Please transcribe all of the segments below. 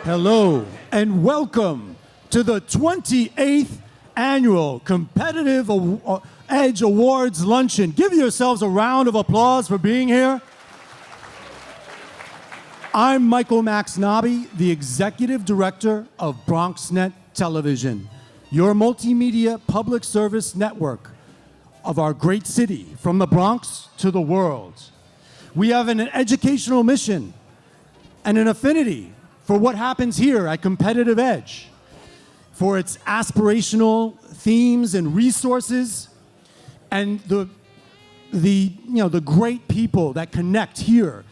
Hello and welcome to the 28th Annual Competitive Edge Awards Luncheon. Give yourselves a round of applause for being here. I'm Michael Max Nobby, the Executive Director of BronxNet Television, your multimedia public service network of our great city, from the Bronx to the world. We have an educational mission and an affinity for what happens here at Competitive Edge, for its aspirational themes and resources, and the great people that connect here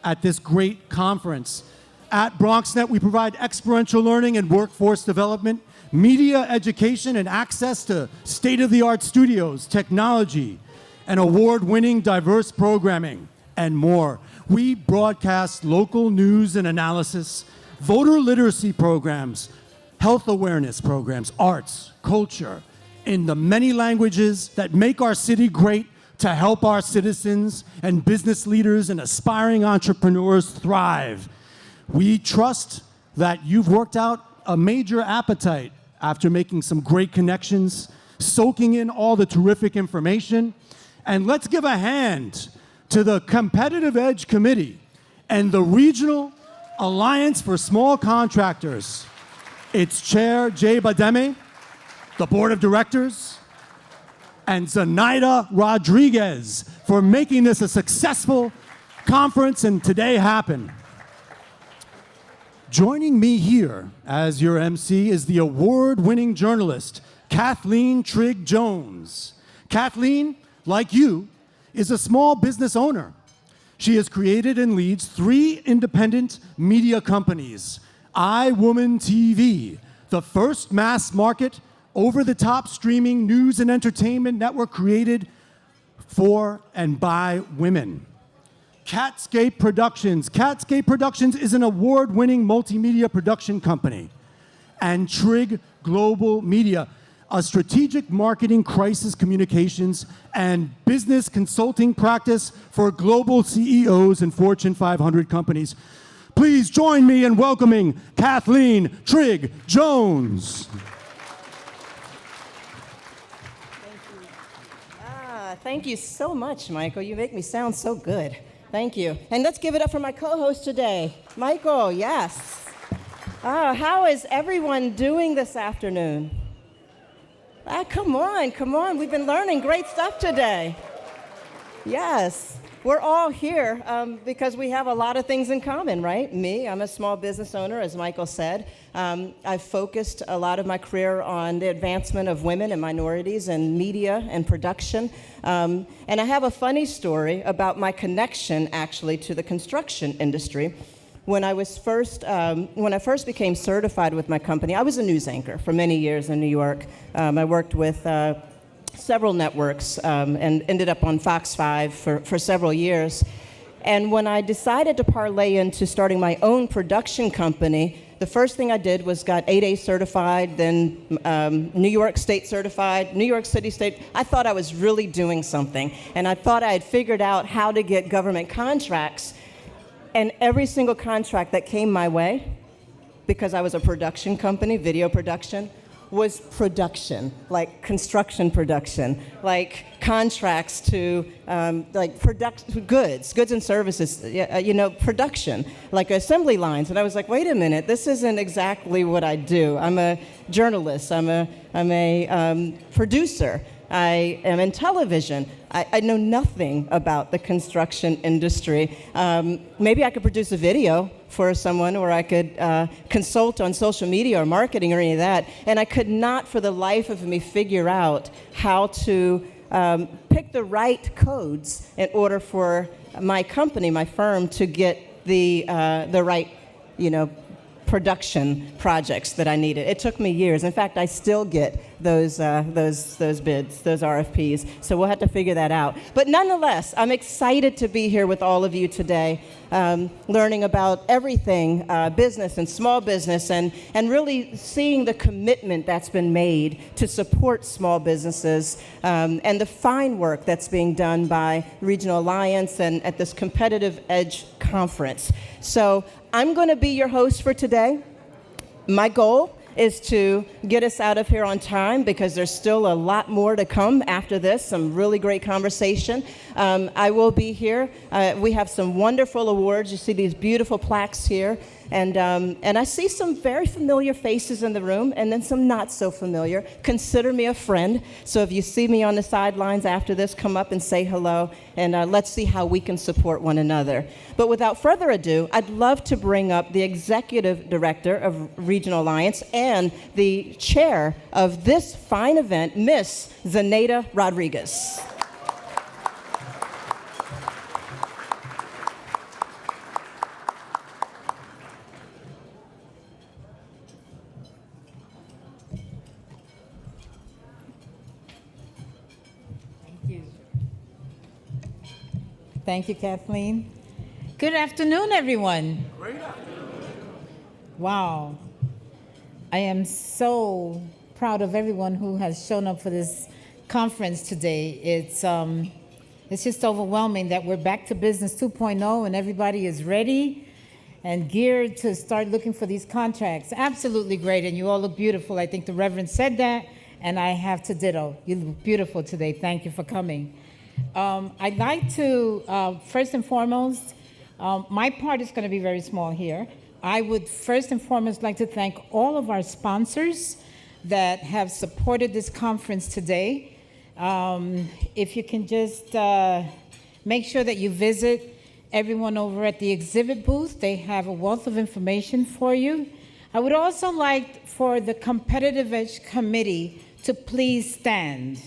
at this great conference. At BronxNet, we provide experiential learning and workforce development, media education, and access to state-of-the-art studios, technology, and award-winning diverse programming, and more. We broadcast local news and analysis, voter literacy programs, health awareness programs, arts, culture, in the many languages that make our city great to help our citizens and business leaders and aspiring entrepreneurs thrive. We trust that you've worked out a major appetite after making some great connections, soaking in all the terrific information, and let's give a hand to the Competitive Edge Committee and the Regional Alliance for Small Contractors, its chair, Jay Bademe, the board of directors, and Zenaida Rodriguez for making this a successful conference and today happen. Joining me here as your MC is the award-winning journalist, Kathleen Trigg-Jones. Kathleen, like you, is a small business owner. She has created and leads 3 independent media companies: iWoman TV, the first mass market, over-the-top streaming news and entertainment network created for and by women; Catscape Productions. Catscape Productions is an award-winning multimedia production company; and Trigg Global Media, a strategic marketing, crisis communications, and business consulting practice for global CEOs and Fortune 500 companies. Please join me in welcoming Kathleen Trigg-Jones. Thank you so much, Michael. You make me sound so good. Thank you. And let's give it up for my co-host today, Michael. Yes. How is everyone doing this afternoon? Come on. We've been learning great stuff today. Yes. We're all here because we have a lot of things in common, right? Me, I'm a small business owner, as Michael said. I've focused a lot of my career on the advancement of women and minorities in media and production. And I have a funny story about my connection, actually, to the construction industry. When I first became certified with my company, I was a news anchor for many years in New York. I worked with several networks and ended up on Fox 5 for several years. And when I decided to parlay into starting my own production company, the first thing I did was got 8A certified, then New York State certified, New York City State. I thought I was really doing something, and I thought I had figured out how to get government contracts. And every single contract that came my way, because I was a production company, video production, was production, like construction production, like contracts to goods and services, production, like assembly lines. And I was like, wait a minute, this isn't exactly what I do. I'm a journalist. I'm a producer. I am in television. I know nothing about the construction industry. Maybe I could produce a video for someone, or I could consult on social media or marketing or any of that. And I could not for the life of me figure out how to pick the right codes in order for my company, my firm, to get the right, production projects that I needed. It took me years. In fact, I still get those bids, those RFPs. So we'll have to figure that out. But nonetheless, I'm excited to be here with all of you today. learning about everything business and small business, and really seeing the commitment that's been made to support small businesses, and the fine work that's being done by Regional Alliance and at this Competitive Edge Conference. So I'm going to be your host for today. My goal is to get us out of here on time because there's still a lot more to come after this, some really great conversation. I will be here. We have some wonderful awards. You see these beautiful plaques here. And I see some very familiar faces in the room and then some not so familiar. Consider me a friend. So if you see me on the sidelines after this, come up and say hello, and let's see how we can support one another. But without further ado, I'd love to bring up the Executive Director of Regional Alliance and the chair of this fine event, Miss Zenaida Rodriguez. Thank you, Kathleen. Good afternoon, everyone. Great afternoon. Wow. I am so proud of everyone who has shown up for this conference today. It's just overwhelming that we're back to business 2.0 and everybody is ready and geared to start looking for these contracts. Absolutely great, and you all look beautiful. I think the Reverend said that, and I have to ditto. You look beautiful today. Thank you for coming. I'd like to, first and foremost, my part is going to be very small here. I would first and foremost like to thank all of our sponsors that have supported this conference today. If you can just make sure that you visit everyone over at the exhibit booth. They have a wealth of information for you. I would also like for the Competitive Edge Committee to please stand.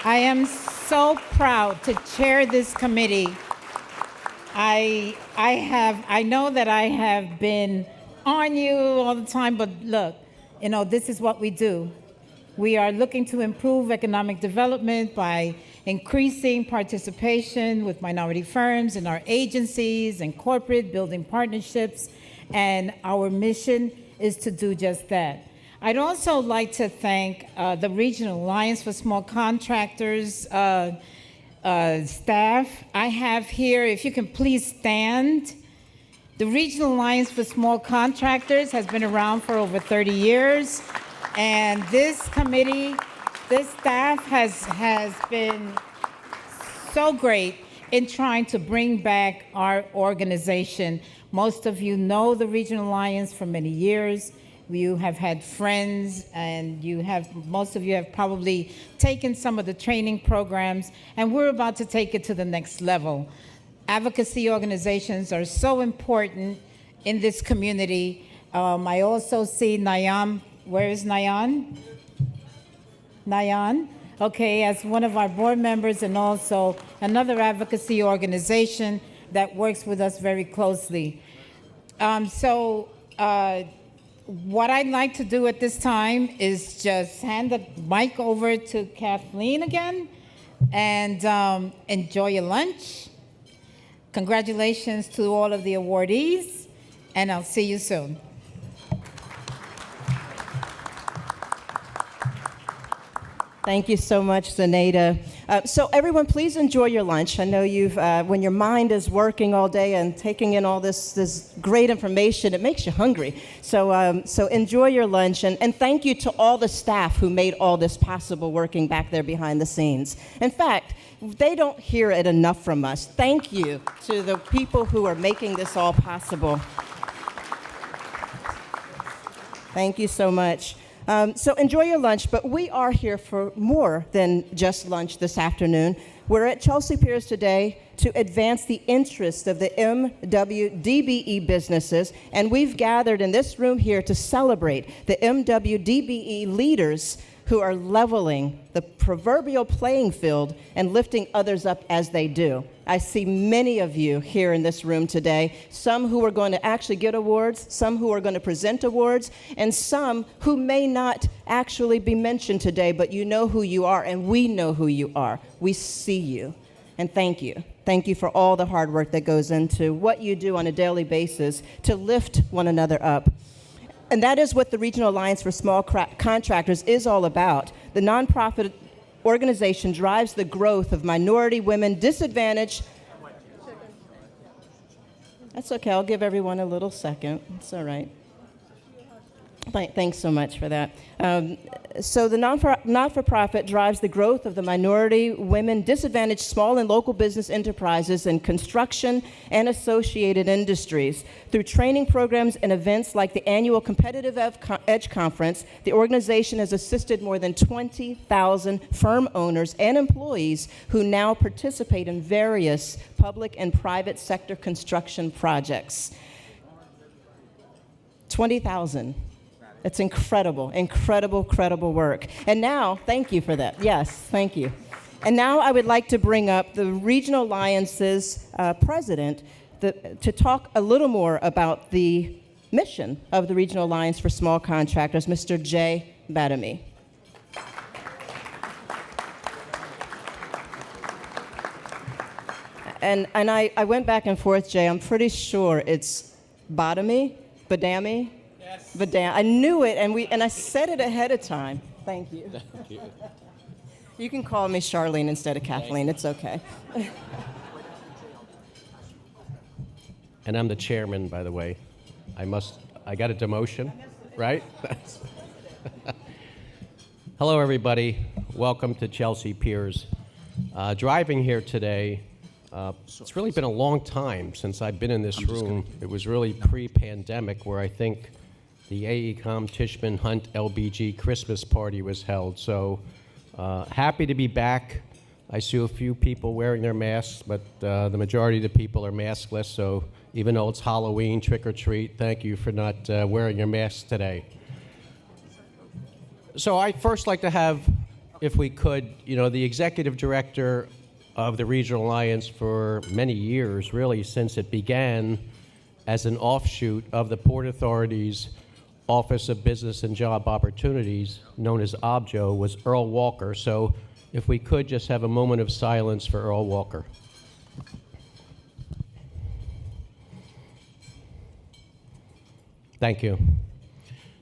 I am so proud to chair this committee. I know that I have been on you all the time, but look, this is what we do. We are looking to improve economic development by increasing participation with minority firms in our agencies and corporate building partnerships, and our mission is to do just that. I'd also like to thank the Regional Alliance for Small Contractors staff. I have here, if you can please stand. The Regional Alliance for Small Contractors has been around for over 30 years, and this committee, this staff has been so great in trying to bring back our organization. Most of you know the Regional Alliance for many years. You have had friends, and most of you have probably taken some of the training programs, and we're about to take it to the next level. Advocacy organizations are so important in this community. I also see Nayan. Where is Nayan? Nayan? Okay, as one of our board members and also another advocacy organization that works with us very closely. What I'd like to do at this time is just hand the mic over to Kathleen again, and enjoy your lunch. Congratulations to all of the awardees, and I'll see you soon. Thank you so much, Zenaida. So everyone, please enjoy your lunch. I know when your mind is working all day and taking in all this great information, it makes you hungry. So enjoy your lunch, and thank you to all the staff who made all this possible, working back there behind the scenes. In fact, they don't hear it enough from us. Thank you to the people who are making this all possible. Thank you so much. So enjoy your lunch, but we are here for more than just lunch this afternoon. We're at Chelsea Piers today to advance the interests of the MWDBE businesses, and we've gathered in this room here to celebrate the MWDBE leaders who are leveling the proverbial playing field and lifting others up as they do. I see many of you here in this room today, some who are going to actually get awards, some who are going to present awards, and some who may not actually be mentioned today, but you know who you are, and we know who you are. We see you, and thank you. Thank you for all the hard work that goes into what you do on a daily basis to lift one another up. And that is what the Regional Alliance for Small Contractors is all about. The nonprofit organization drives the growth of minority, women, disadvantaged. That's okay, I'll give everyone a little second. It's all right. Thanks so much for that. So the not-for-profit drives the growth of the minority, women, disadvantaged small and local business enterprises in construction and associated industries. Through training programs and events like the annual Competitive Edge Conference, the organization has assisted more than 20,000 firm owners and employees who now participate in various public and private sector construction projects. 20,000. It's incredible, incredible work. And now, thank you for that. Yes, thank you. And now I would like to bring up the Regional Alliance's president to talk a little more about the mission of the Regional Alliance for Small Contractors, Mr. Jay Badamy. And I went back and forth, Jay. I'm pretty sure it's Badamy. Yes. I knew it, and I said it ahead of time. Thank you. Thank you. You can call me Charlene instead of Kathleen. It's okay. And I'm the chairman, by the way. I got a demotion, right? Hello, everybody. Welcome to Chelsea Piers. Driving here today, it's really been a long time since I've been in this room. It was really pre-pandemic where I think the AECOM Tishman Hunt LBG Christmas party was held. So happy to be back. I see a few people wearing their masks, but the majority of the people are maskless. So even though it's Halloween, trick or treat, thank you for not wearing your masks today. So I'd first like to have, if we could, the executive director of the Regional Alliance for many years, really since it began as an offshoot of the Port Authority's Office of Business and Job Opportunities, known as OBJO, was Earl Walker. So if we could just have a moment of silence for Earl Walker. Thank you.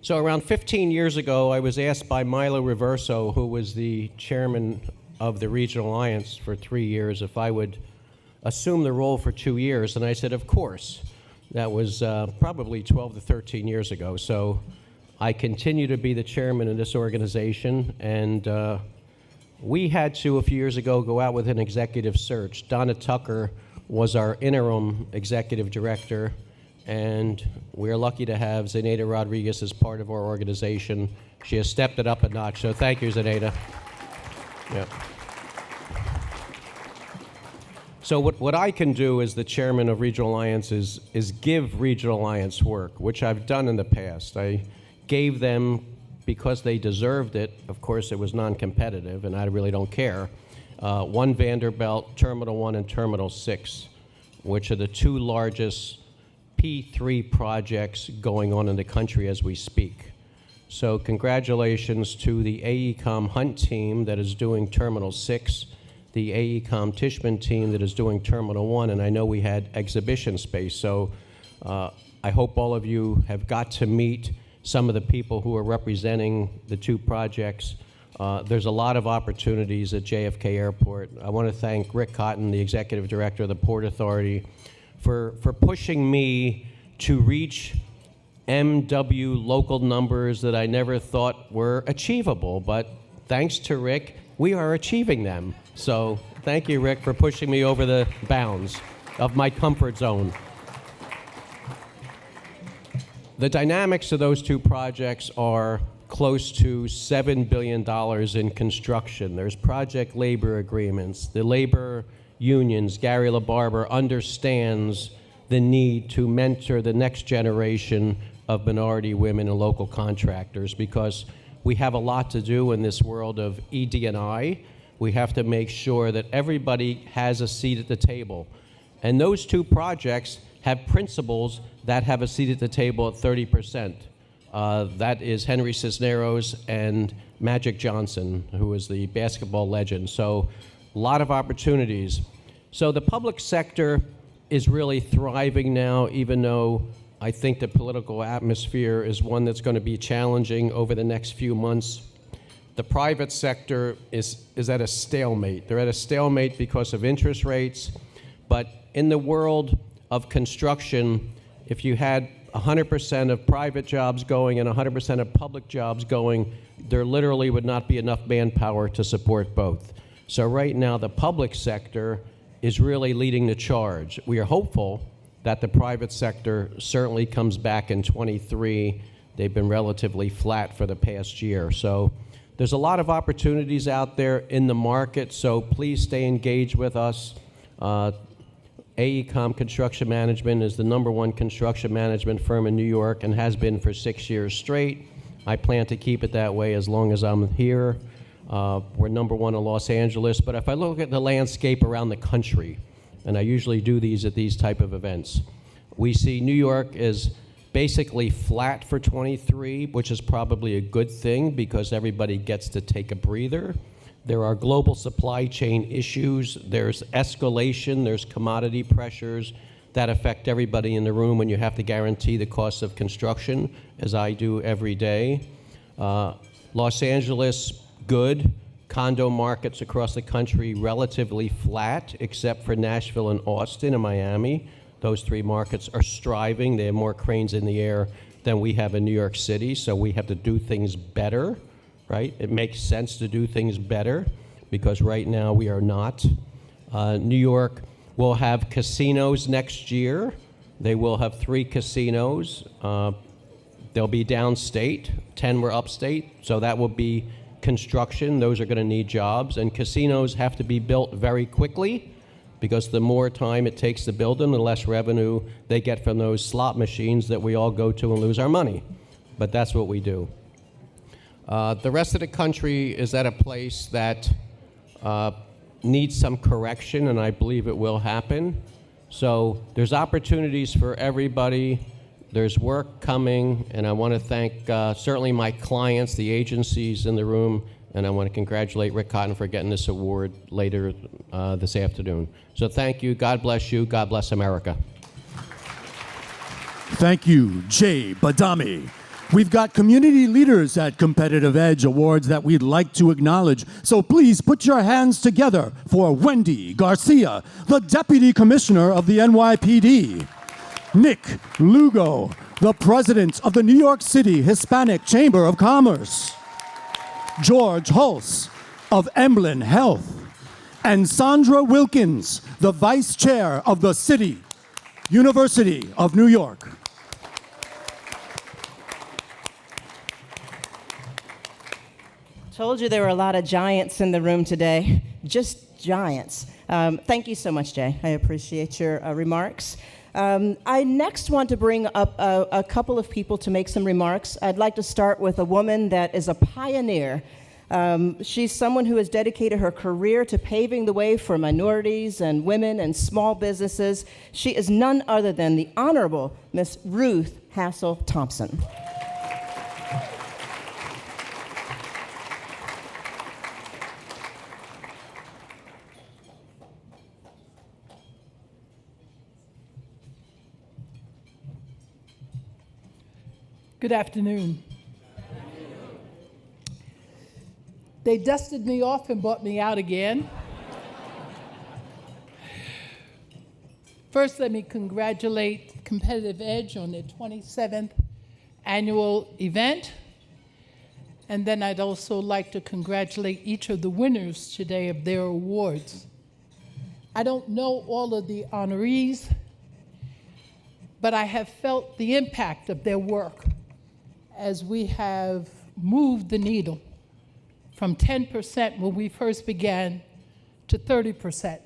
So around 15 years ago, I was asked by Milo Reverso, who was the chairman of the Regional Alliance for 3 years, if I would assume the role for 2 years, and I said, of course. That was probably 12 to 13 years ago. So I continue to be the chairman of this organization, and we had to, a few years ago, go out with an executive search. Donna Tucker was our interim executive director, and we're lucky to have Zenaida Rodriguez as part of our organization. She has stepped it up a notch, so thank you, Zenaida. Yeah. So what I can do as the chairman of Regional Alliance is give Regional Alliance work, which I've done in the past. I gave them because they deserved it. Of course, it was non-competitive, and I really don't care. One Vanderbilt, Terminal 1 and Terminal 6, which are the two largest P3 projects going on in the country as we speak. So congratulations to the AECOM Hunt team that is doing Terminal 6, the AECOM Tishman team that is doing Terminal 1, and I know we had exhibition space. So I hope all of you have got to meet some of the people who are representing the two projects. There's a lot of opportunities at JFK Airport. I want to thank Rick Cotton, the executive director of the Port Authority, for pushing me to reach MW local numbers that I never thought were achievable. But thanks to Rick, we are achieving them. So thank you, Rick, for pushing me over the bounds of my comfort zone. The dynamics of those two projects are close to $7 billion in construction. There's project labor agreements. The labor unions, Gary LaBarber, understands the need to mentor the next generation of minority women and local contractors, because we have a lot to do in this world of ED&I. We have to make sure that everybody has a seat at the table. And those two projects have principals that have a seat at the table at 30%. That is Henry Cisneros and Magic Johnson, who is the basketball legend. So a lot of opportunities. So the public sector is really thriving now, even though I think the political atmosphere is one that's going to be challenging over the next few months. The private sector is at a stalemate. They're at a stalemate because of interest rates. But in the world of construction, if you had 100% of private jobs going and 100% of public jobs going, there literally would not be enough manpower to support both. So right now, the public sector is really leading the charge. We are hopeful that the private sector certainly comes back in 23. They've been relatively flat for the past year. So there's a lot of opportunities out there in the market, so please stay engaged with us. AECOM Construction Management is the #1 construction management firm in New York and has been for 6 years straight. I plan to keep it that way as long as I'm here. We're #1 in Los Angeles, but if I look at the landscape around the country, and I usually do these at these type of events, we see New York is basically flat for 23, which is probably a good thing because everybody gets to take a breather. There are global supply chain issues, there's escalation, there's commodity pressures that affect everybody in the room when you have to guarantee the cost of construction, as I do every day. Los Angeles, good. Condo markets across the country relatively flat, except for Nashville and Austin and Miami. Those 3 markets are striving. They have more cranes in the air than we have in New York City, so we have to do things better, right? It makes sense to do things better because right now we are not. New York will have casinos next year. They will have 3 casinos. They'll be downstate, 10 were upstate, so that will be construction. Those are going to need jobs, and casinos have to be built very quickly because the more time it takes to build them, the less revenue they get from those slot machines that we all go to and lose our money. But that's what we do. The rest of the country is at a place that needs some correction, and I believe it will happen. So there's opportunities for everybody. There's work coming, and I want to thank certainly my clients, the agencies in the room, and I want to congratulate Rick Cotton for getting this award later this afternoon. So thank you. God bless you. God bless America. Thank you, Jay Badami. We've got community leaders at Competitive Edge Awards that we'd like to acknowledge. So please put your hands together for Wendy Garcia, the Deputy Commissioner of the NYPD. Nick Lugo, the President of the New York City Hispanic Chamber of Commerce. George Hulse of Emblem Health. And Sandra Wilkins, the Vice Chair of the City University of New York. Told you there were a lot of giants in the room today. Just giants. Thank you so much, Jay. I appreciate your remarks. I next want to bring up a couple of people to make some remarks. I'd like to start with a woman that is a pioneer. She's someone who has dedicated her career to paving the way for minorities and women and small businesses. She is none other than the Honorable Miss Ruth Hassel Thompson. Good afternoon. They dusted me off and brought me out again. First, let me congratulate Competitive Edge on their 27th annual event. And then I'd also like to congratulate each of the winners today of their awards. I don't know all of the honorees, but I have felt the impact of their work as we have moved the needle from 10% when we first began to 30%.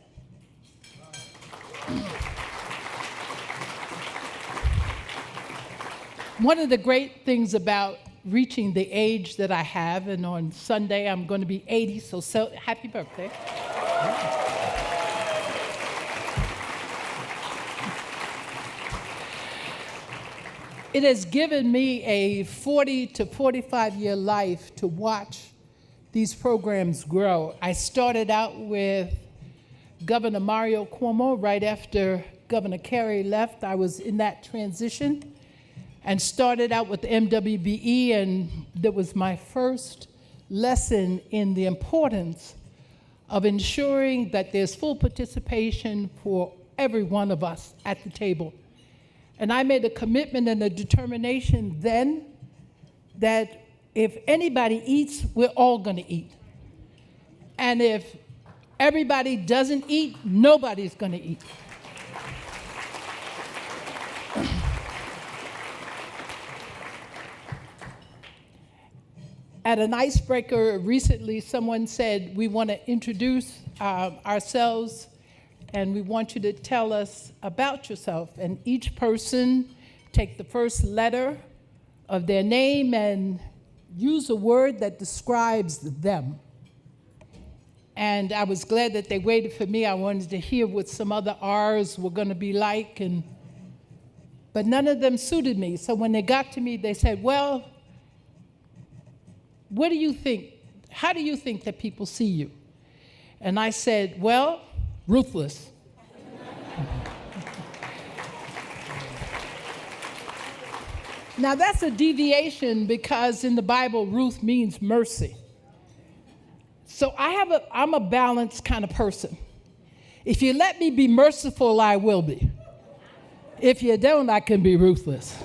One of the great things about reaching the age that I have, and on Sunday I'm going to be 80, so happy birthday. It has given me a 40 to 45-year life to watch these programs grow. I started out with Governor Mario Cuomo right after Governor Kerry left. I was in that transition and started out with the MWBE, and that was my first lesson in the importance of ensuring that there's full participation for every one of us at the table. And I made a commitment and a determination then that if anybody eats, we're all going to eat. And if everybody doesn't eat, nobody's going to eat. At an icebreaker recently, someone said, we want to introduce ourselves, and we want you to tell us about yourself. And each person take the first letter of their name and use a word that describes them. And I was glad that they waited for me. I wanted to hear what some other R's were going to be like, but none of them suited me. So when they got to me, they said, well, what do you think? How do you think that people see you? And I said, well, ruthless. Now that's a deviation because in the Bible, Ruth means mercy. So I'm a balanced kind of person. If you let me be merciful, I will be. If you don't, I can be ruthless.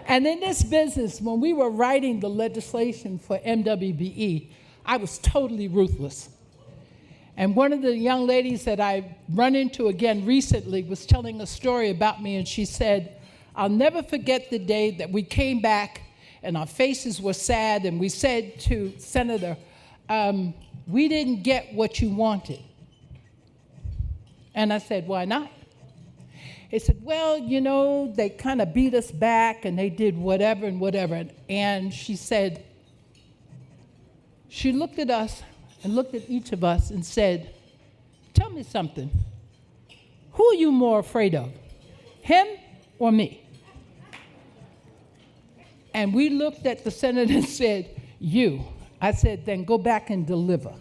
And in this business, when we were writing the legislation for MWBE, I was totally ruthless. And one of the young ladies that I run into again recently was telling a story about me, and she said, I'll never forget the day that we came back and our faces were sad, and we said to Senator, we didn't get what you wanted. And I said, why not? He said, well, you know, they kind of beat us back and they did whatever and whatever. And she said, she looked at us and looked at each of us and said, tell me something. Who are you more afraid of, him or me? And we looked at the senator and said, you. I said, then go back and deliver.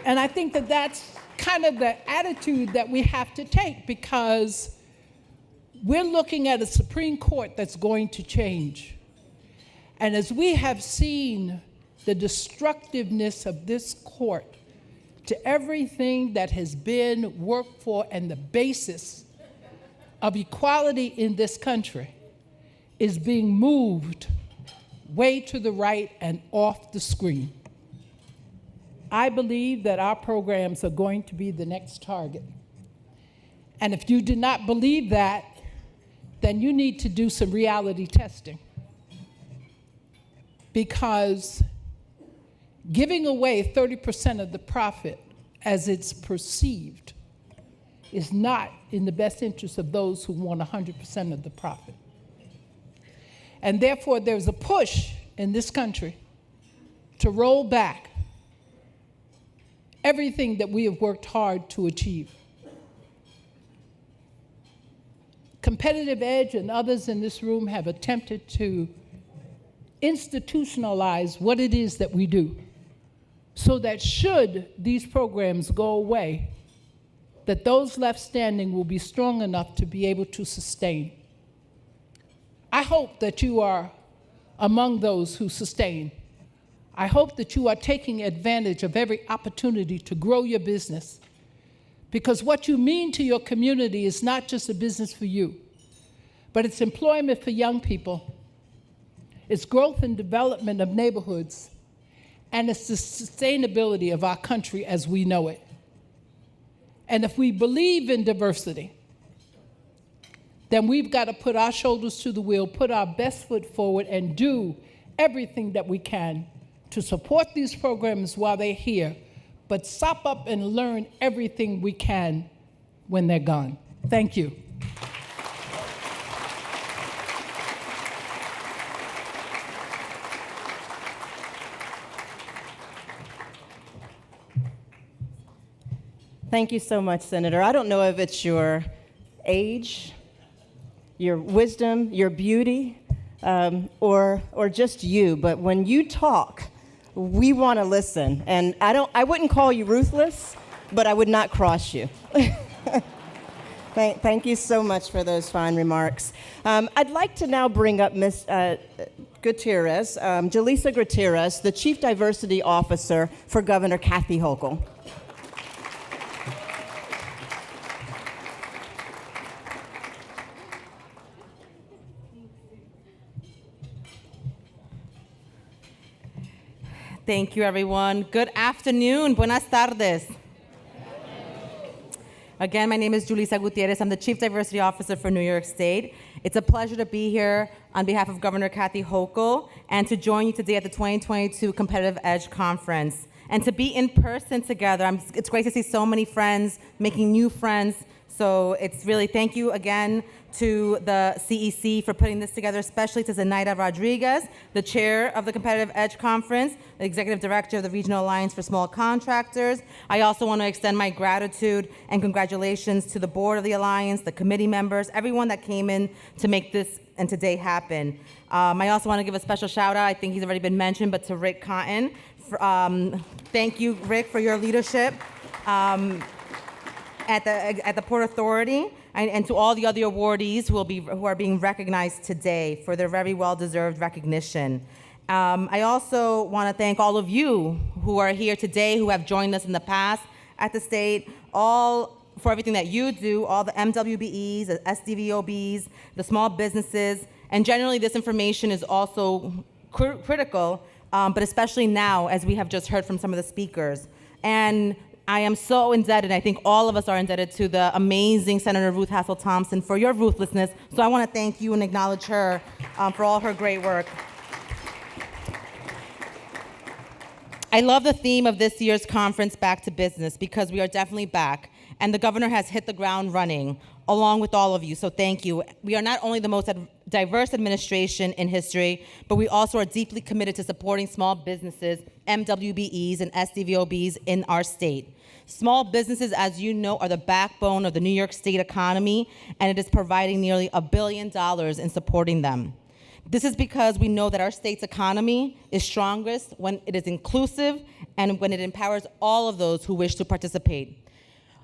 And I think that that's kind of the attitude that we have to take, because we're looking at a Supreme Court that's going to change. And as we have seen the destructiveness of this court to everything that has been worked for and the basis of equality in this country is being moved way to the right and off the screen. I believe that our programs are going to be the next target. And if you do not believe that, then you need to do some reality testing. Because giving away 30% of the profit as it's perceived is not in the best interest of those who want 100% of the profit. And therefore, there's a push in this country to roll back everything that we have worked hard to achieve. Competitive Edge and others in this room have attempted to institutionalize what it is that we do, so that should these programs go away, that those left standing will be strong enough to be able to sustain. I hope that you are among those who sustain. I hope that you are taking advantage of every opportunity to grow your business, because what you mean to your community is not just a business for you, but it's employment for young people, it's growth and development of neighborhoods, and it's the sustainability of our country as we know it. And if we believe in diversity, then we've got to put our shoulders to the wheel, put our best foot forward, and do everything that we can to support these programs while they're here, but sop up and learn everything we can when they're gone. Thank you. Thank you so much, Senator. I don't know if it's your age, your wisdom, your beauty, or just you, but when you talk, we want to listen. And I wouldn't call you ruthless, but I would not cross you. Thank you so much for those fine remarks. I'd like to now bring up Ms. Gutierrez, Jaleesa Gutierrez, the Chief Diversity Officer for Governor Kathy Hochul. Thank you, everyone. Good afternoon. Buenas tardes. Again, my name is Jaleesa Gutierrez. I'm the Chief Diversity Officer for New York State. It's a pleasure to be here on behalf of Governor Kathy Hochul and to join you today at the 2022 Competitive Edge Conference. And to be in person together, it's great to see so many friends, making new friends. So it's really thank you again to the CEC for putting this together, especially to Zenaida Rodriguez, the chair of the Competitive Edge Conference, the executive director of the Regional Alliance for Small Contractors. I also want to extend my gratitude and congratulations to the board of the Alliance, the committee members, everyone that came in to make this and today happen. I also want to give a special shout out, I think he's already been mentioned, but to Rick Cotton. Thank you, Rick, for your leadership at the Port Authority, and to all the other awardees who are being recognized today for their very well-deserved recognition. I also want to thank all of you who are here today, who have joined us in the past at the state, all for everything that you do, all the MWBEs, the SDVOBs, the small businesses, and generally this information is also critical, but especially now, as we have just heard from some of the speakers. And I am so indebted, I think all of us are indebted to the amazing Senator Ruth Hassel Thompson for your ruthlessness. So I want to thank you and acknowledge her for all her great work. I love the theme of this year's conference, Back to Business, because we are definitely back. And the governor has hit the ground running, along with all of you, so thank you. We are not only the most diverse administration in history, but we also are deeply committed to supporting small businesses, MWBEs, and SDVOBs in our state. Small businesses, as you know, are the backbone of the New York State economy, and it is providing nearly $1 billion in supporting them. This is because we know that our state's economy is strongest when it is inclusive and when it empowers all of those who wish to participate.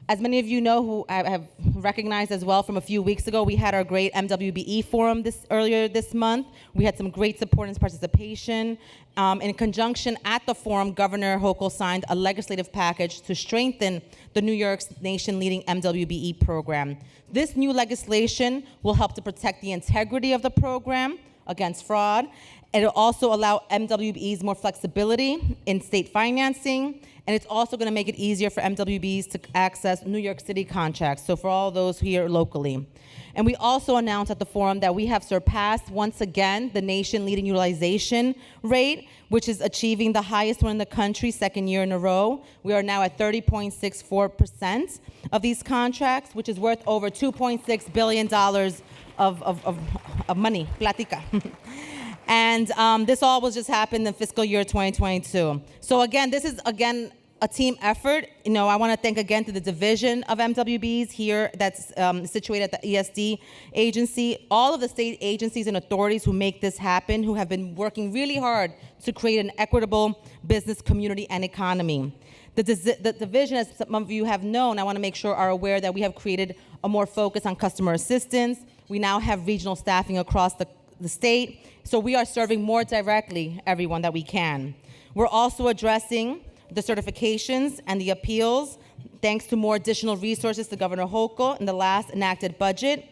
As many of you know, who I have recognized as well from a few weeks ago, we had our great MWBE forum earlier this month. We had some great support and participation. In conjunction at the forum, Governor Hochul signed a legislative package to strengthen the New York's nation-leading MWBE program. This new legislation will help to protect the integrity of the program against fraud. It will also allow MWBEs more flexibility in state financing, and it's also going to make it easier for MWBEs to access New York City contracts, so for all those here locally. And we also announced at the forum that we have surpassed, once again, the nation-leading utilization rate, which is achieving the highest one in the country, second year in a row. We are now at 30.64% of these contracts, which is worth over $2.6 billion of money, platica. And this all was just happened in fiscal year 2022. So again, this is a team effort. You know, I want to thank again to the division of MWBs here that's situated at the ESD agency, all of the state agencies and authorities who make this happen, who have been working really hard to create an equitable business community and economy. The division, as some of you have known, I want to make sure are aware that we have created a more focus on customer assistance. We now have regional staffing across the state, so we are serving more directly everyone that we can. We're also addressing the certifications and the appeals, thanks to more additional resources to Governor Hochul in the last enacted budget.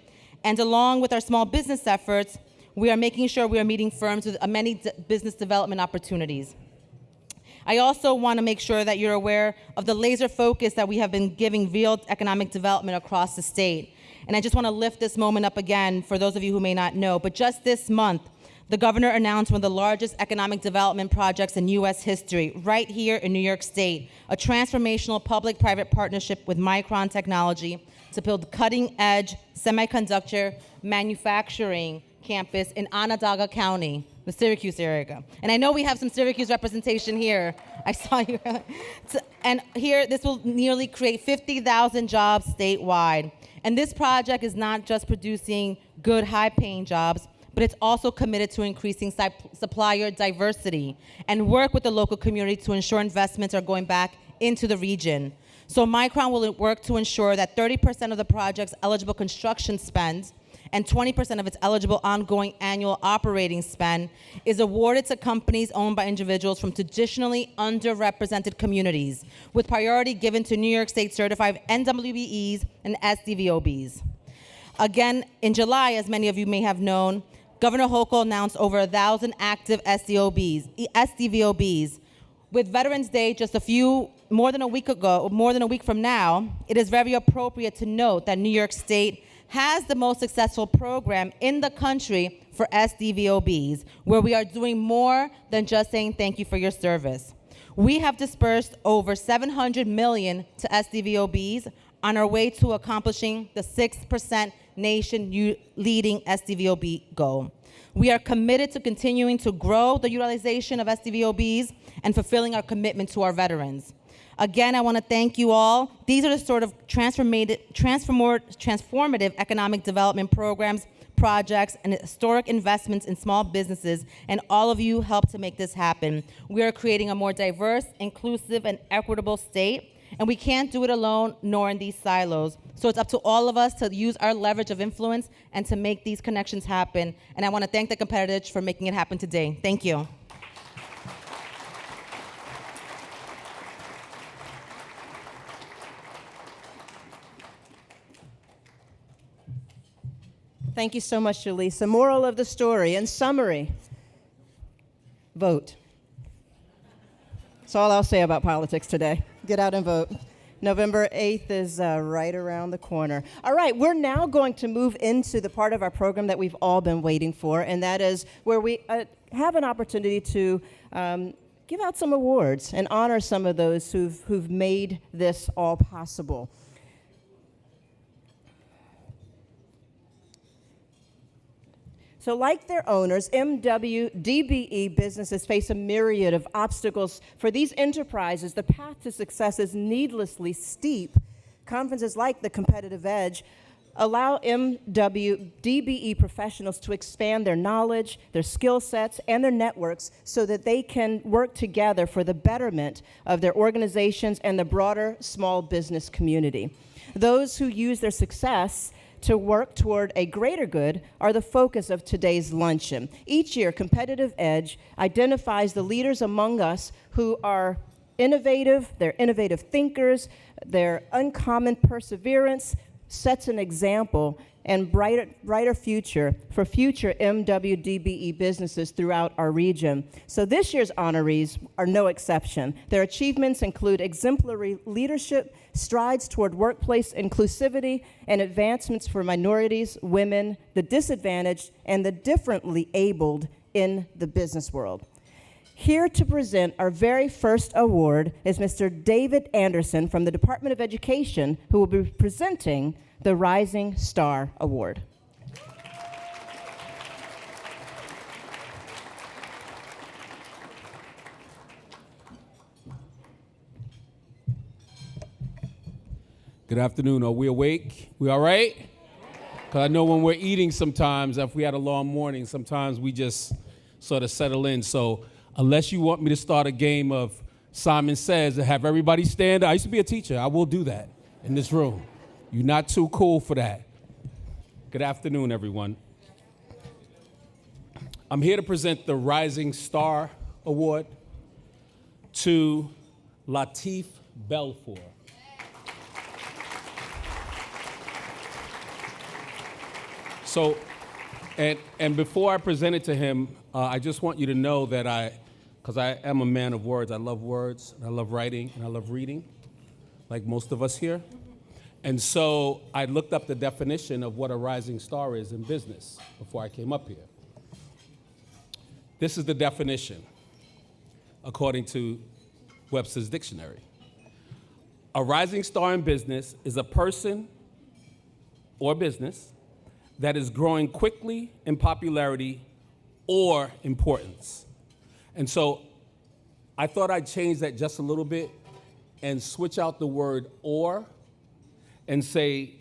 And along with our small business efforts, we are making sure we are meeting firms with many business development opportunities. I also want to make sure that you're aware of the laser focus that we have been giving real economic development across the state. And I just want to lift this moment up again for those of you who may not know, but just this month, the governor announced one of the largest economic development projects in U.S. history, right here in New York State, a transformational public-private partnership with Micron Technology to build cutting-edge semiconductor manufacturing campus in Onondaga County. the Syracuse area. And I know we have some Syracuse representation here. I saw you. And here, this will nearly create 50,000 jobs statewide. And this project is not just producing good, high-paying jobs, but it's also committed to increasing supplier diversity and work with the local community to ensure investments are going back into the region. So Micron will work to ensure that 30% of the project's eligible construction spend and 20% of its eligible ongoing annual operating spend is awarded to companies owned by individuals from traditionally underrepresented communities, with priority given to New York State certified NWBEs and SDVOBs. Again, in July, as many of you may have known, Governor Hochul announced over 1,000 active SDVOBs. With Veterans Day just more than a week from now, it is very appropriate to note that New York State has the most successful program in the country for SDVOBs, where we are doing more than just saying thank you for your service. We have dispersed over $700 million to SDVOBs on our way to accomplishing the 6% nation-leading SDVOB goal. We are committed to continuing to grow the utilization of SDVOBs and fulfilling our commitment to our veterans. Again, I want to thank you all. These are the sort of transformative economic development programs, projects, and historic investments in small businesses, and all of you helped to make this happen. We are creating a more diverse, inclusive, and equitable state, and we can't do it alone nor in these silos. So it's up to all of us to use our leverage of influence and to make these connections happen. And I want to thank the Competitive Edge for making it happen today. Thank you. Thank you so much, Jaleesa. Moral of the story, in summary, vote. That's all I'll say about politics today. Get out and vote. November 8th is right around the corner. All right, we're now going to move into the part of our program that we've all been waiting for, and that is where we have an opportunity to give out some awards and honor some of those who've made this all possible. So like their owners, MWDBE businesses face a myriad of obstacles. For these enterprises, the path to success is needlessly steep. Conferences like the Competitive Edge allow MWDBE professionals to expand their knowledge, their skill sets, and their networks so that they can work together for the betterment of their organizations and the broader small business community. Those who use their success to work toward a greater good are the focus of today's luncheon. Each year, Competitive Edge identifies the leaders among us who are innovative, they're innovative thinkers, their uncommon perseverance sets an example and brighter future for future MWDBE businesses throughout our region. So this year's honorees are no exception. Their achievements include exemplary leadership, strides toward workplace inclusivity, and advancements for minorities, women, the disadvantaged, and the differently abled in the business world. Here to present our very first award is Mr. David Anderson from the Department of Education, who will be presenting the Rising Star Award. Good afternoon. Are we awake? We all right? Because I know when we're eating sometimes, if we had a long morning, sometimes we just sort of settle in. So unless you want me to start a game of Simon Says and have everybody stand, I used to be a teacher. I will do that in this room. You're not too cool for that. Good afternoon, everyone. I'm here to present the Rising Star Award to Latif Belfour. So, and before I present it to him, I just want you to know that because I am a man of words, I love words, and I love writing, and I love reading, like most of us here. And so I looked up the definition of what a rising star is in business before I came up here. This is the definition, according to Webster's Dictionary. A rising star in business is a person or business that is growing quickly in popularity or importance. And so I thought I'd change that just a little bit and switch out the word or and say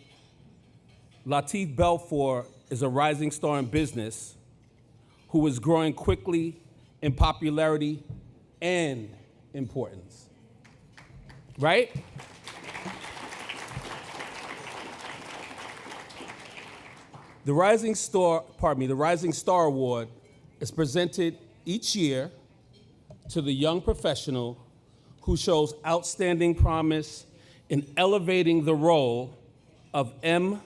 Latif Belfour is a rising star in business who is growing quickly in popularity and importance. Right? The Rising Star Award is presented each year to the young professional who shows outstanding promise in elevating the role of MWDBE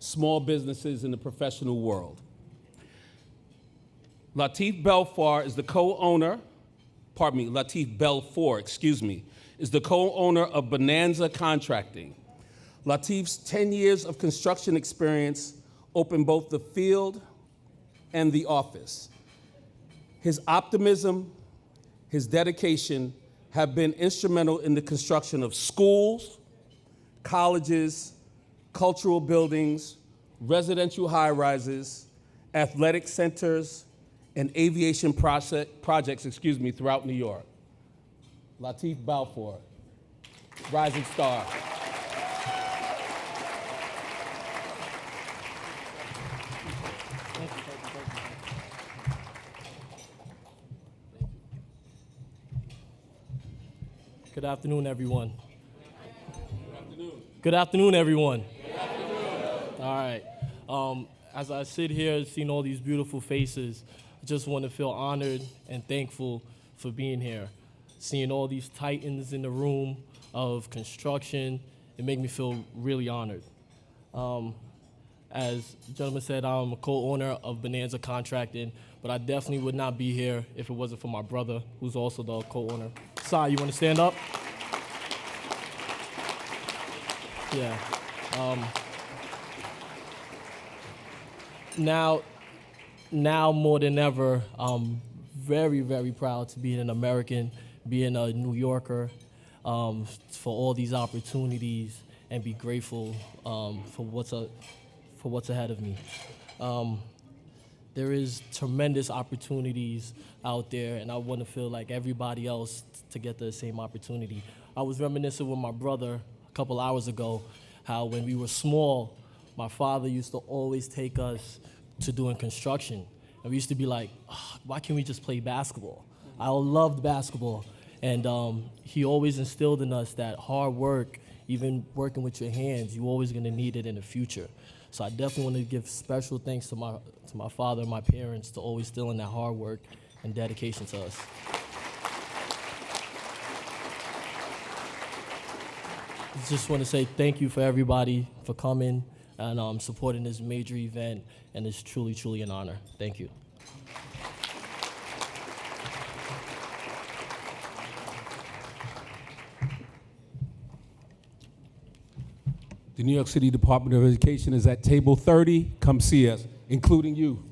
small businesses in the professional world. Latif Belfour, is the co-owner of Bonanza Contracting. Latif's 10 years of construction experience opened both the field and the office. His optimism, his dedication have been instrumental in the construction of schools, colleges, cultural buildings, residential high-rises, athletic centers, and aviation projects throughout New York. Latif Belfour, rising star. Good afternoon, everyone. Good afternoon, everyone. All right. As I sit here, seeing all these beautiful faces, I just want to feel honored and thankful for being here. Seeing all these titans in the room of construction, it made me feel really honored. As the gentleman said, I'm a co-owner of Bonanza Contracting, but I definitely would not be here if it wasn't for my brother, who's also the co-owner. Sai, you want to stand up? Yeah. Now more than ever, I'm very, very proud to be an American, being a New Yorker, for all these opportunities, and be grateful for what's ahead of me. There is tremendous opportunities out there, and I want to feel like everybody else to get the same opportunity. I was reminiscing with my brother a couple hours ago how when we were small, my father used to always take us to doing construction. And we used to be like, oh, why can't we just play basketball? I loved basketball. And he always instilled in us that hard work, even working with your hands, you're always gonna need it in the future. So I definitely want to give special thanks to my father and my parents to always instilling that hard work and dedication to us. I just want to say thank you for everybody for coming and supporting this major event, and it's truly, truly an honor. Thank you. The New York City Department of Education is at table 30. Come see us, including you.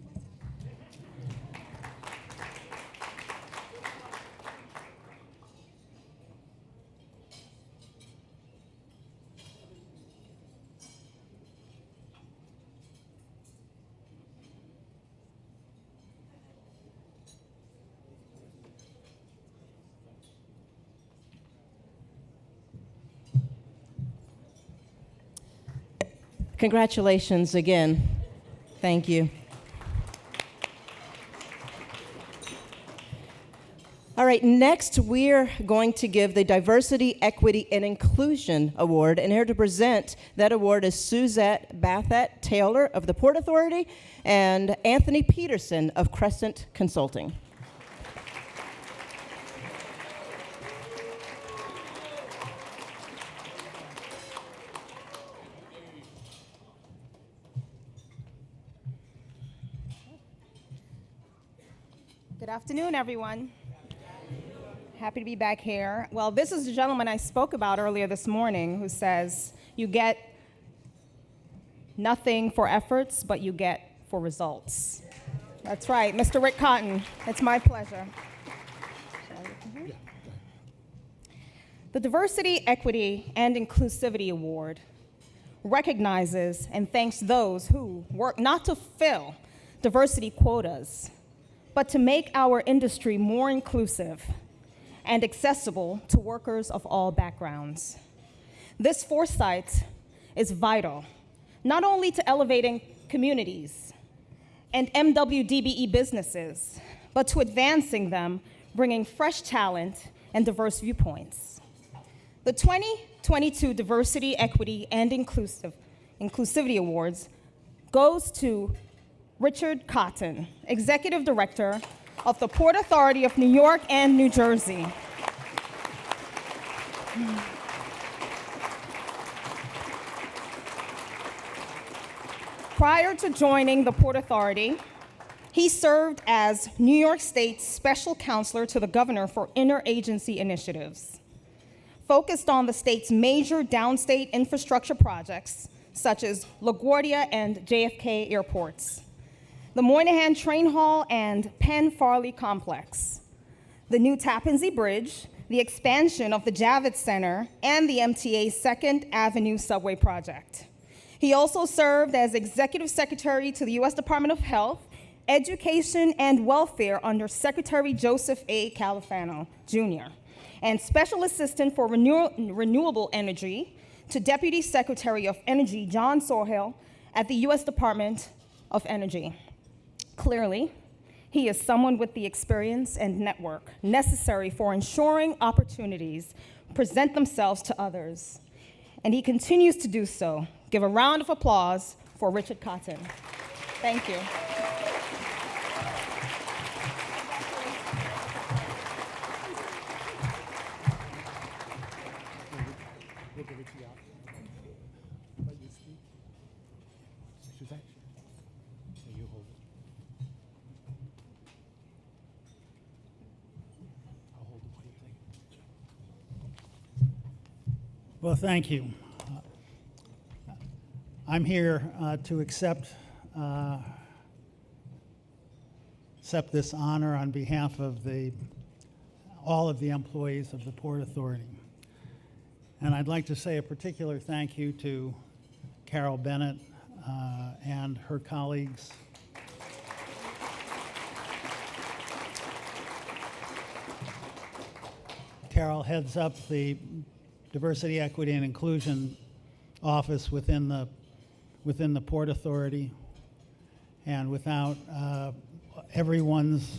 Congratulations again. Thank you. All right, next we're going to give the Diversity, Equity, and Inclusion Award, and here to present that award is Suzette Bathat Taylor of the Port Authority and Anthony Peterson of Crescent Consulting. Good afternoon, everyone. Happy to be back here. Well, this is the gentleman I spoke about earlier this morning who says, you get nothing for efforts, but you get for results. That's right, Mr. Rick Cotton. It's my pleasure. The Diversity, Equity, and Inclusivity Award recognizes and thanks those who work not to fill diversity quotas, but to make our industry more inclusive and accessible to workers of all backgrounds. This foresight is vital, not only to elevating communities and MWDBE businesses, but to advancing them, bringing fresh talent and diverse viewpoints. The 2022 Diversity, Equity, and Inclusivity Awards goes to Richard Cotton, Executive Director of the Port Authority of New York and New Jersey. Prior to joining the Port Authority, he served as New York State's Special Counselor to the Governor for Interagency Initiatives, focused on the state's major downstate infrastructure projects, such as LaGuardia and JFK airports, the Moynihan Train Hall and Penn Farley Complex, the new Tappan Zee Bridge, the expansion of the Javits Center, and the MTA's Second Avenue subway project. He also served as Executive Secretary to the U.S. Department of Health, Education, and Welfare under Secretary Joseph A. Califano, Jr., and Special Assistant for Renewable Energy to Deputy Secretary of Energy John Sohail at the U.S. Department of Energy. Clearly, he is someone with the experience and network necessary for ensuring opportunities present themselves to others, and he continues to do so. Give a round of applause for Richard Cotton. Thank you. Well, thank you. I'm here to accept this honor on behalf of all of the employees of the Port Authority. And I'd like to say a particular thank you to Carol Bennett and her colleagues. Carol heads up the Diversity, Equity, and Inclusion office within the Port Authority, and without everyone's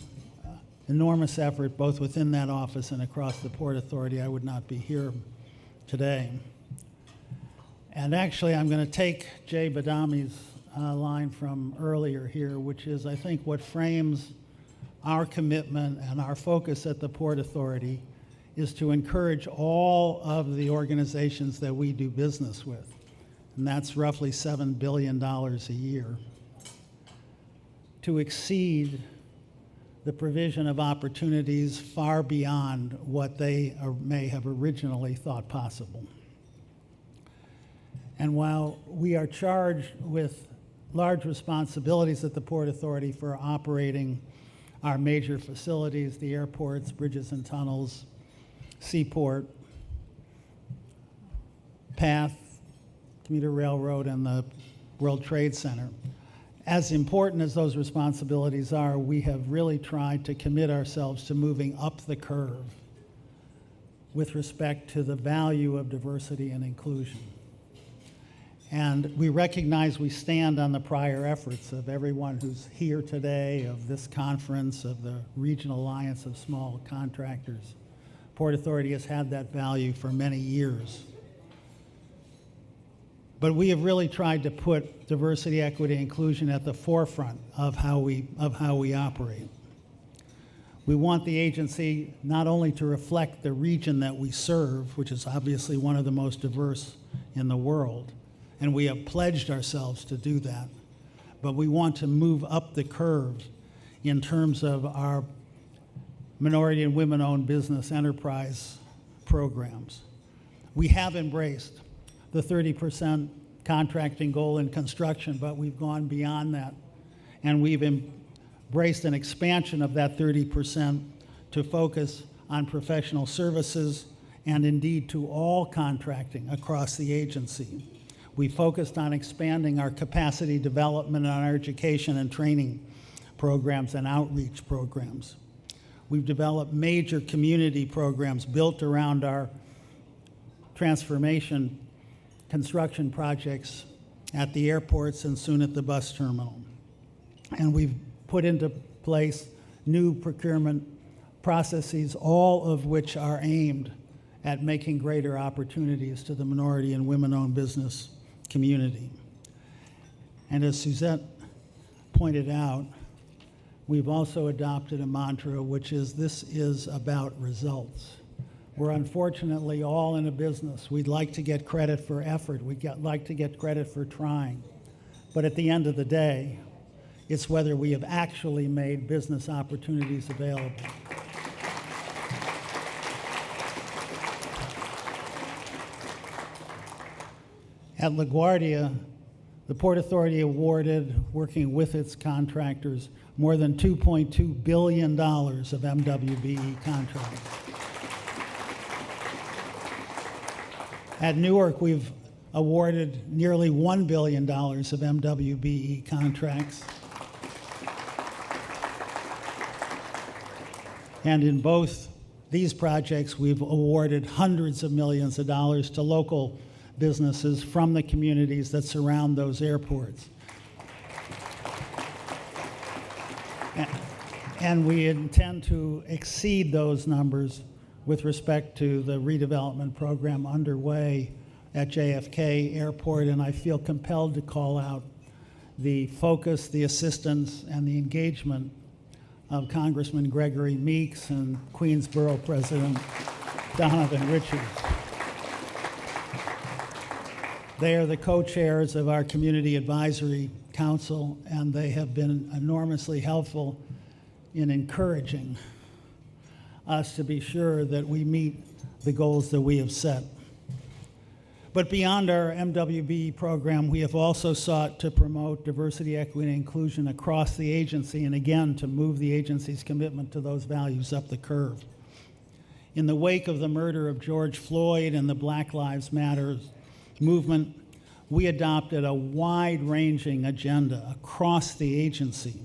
enormous effort, both within that office and across the Port Authority, I would not be here today. And actually, I'm going to take Jay Badami's line from earlier here, which is, I think, what frames our commitment and our focus at the Port Authority is to encourage all of the organizations that we do business with, and that's roughly $7 billion a year, to exceed the provision of opportunities far beyond what they may have originally thought possible. And while we are charged with large responsibilities at the Port Authority for operating our major facilities, the airports, bridges and tunnels, Seaport, PATH, Commuter Railroad, and the World Trade Center. As important as those responsibilities are, we have really tried to commit ourselves to moving up the curve with respect to the value of diversity and inclusion. And we recognize we stand on the prior efforts of everyone who's here today, of this conference, of the Regional Alliance of Small Contractors. Port Authority has had that value for many years. But we have really tried to put diversity, equity, and inclusion at the forefront of how we operate. We want the agency not only to reflect the region that we serve, which is obviously one of the most diverse in the world, and we have pledged ourselves to do that, but we want to move up the curve in terms of our minority and women-owned business enterprise programs. We have embraced the 30% contracting goal in construction, but we've gone beyond that, and we've embraced an expansion of that 30% to focus on professional services and indeed to all contracting across the agency. We focused on expanding our capacity development on our education and training programs and outreach programs. We've developed major community programs built around our transformation construction projects at the airports and soon at the bus terminal. And we've put into place new procurement processes, all of which are aimed at making greater opportunities to the minority and women-owned business community. And as Suzette pointed out, we've also adopted a mantra, which is this is about results. We're unfortunately all in a business. We'd like to get credit for effort. We'd like to get credit for trying. But at the end of the day, it's whether we have actually made business opportunities available. At LaGuardia, the Port Authority awarded, working with its contractors, more than $2.2 billion of MWBE contracts. At Newark, we've awarded nearly $1 billion of MWBE contracts. And in both these projects, we've awarded hundreds of millions of dollars to local businesses from the communities that surround those airports. And we intend to exceed those numbers with respect to the redevelopment program underway at JFK Airport, and I feel compelled to call out the focus, the assistance, and the engagement of Congressman Gregory Meeks and Queensborough President Donovan Richards. They are the co-chairs of our Community Advisory Council, and they have been enormously helpful in encouraging us to be sure that we meet the goals that we have set. But beyond our MWBE program, we have also sought to promote diversity, equity, and inclusion across the agency, and again, to move the agency's commitment to those values up the curve. In the wake of the murder of George Floyd and the Black Lives Matter movement, we adopted a wide-ranging agenda across the agency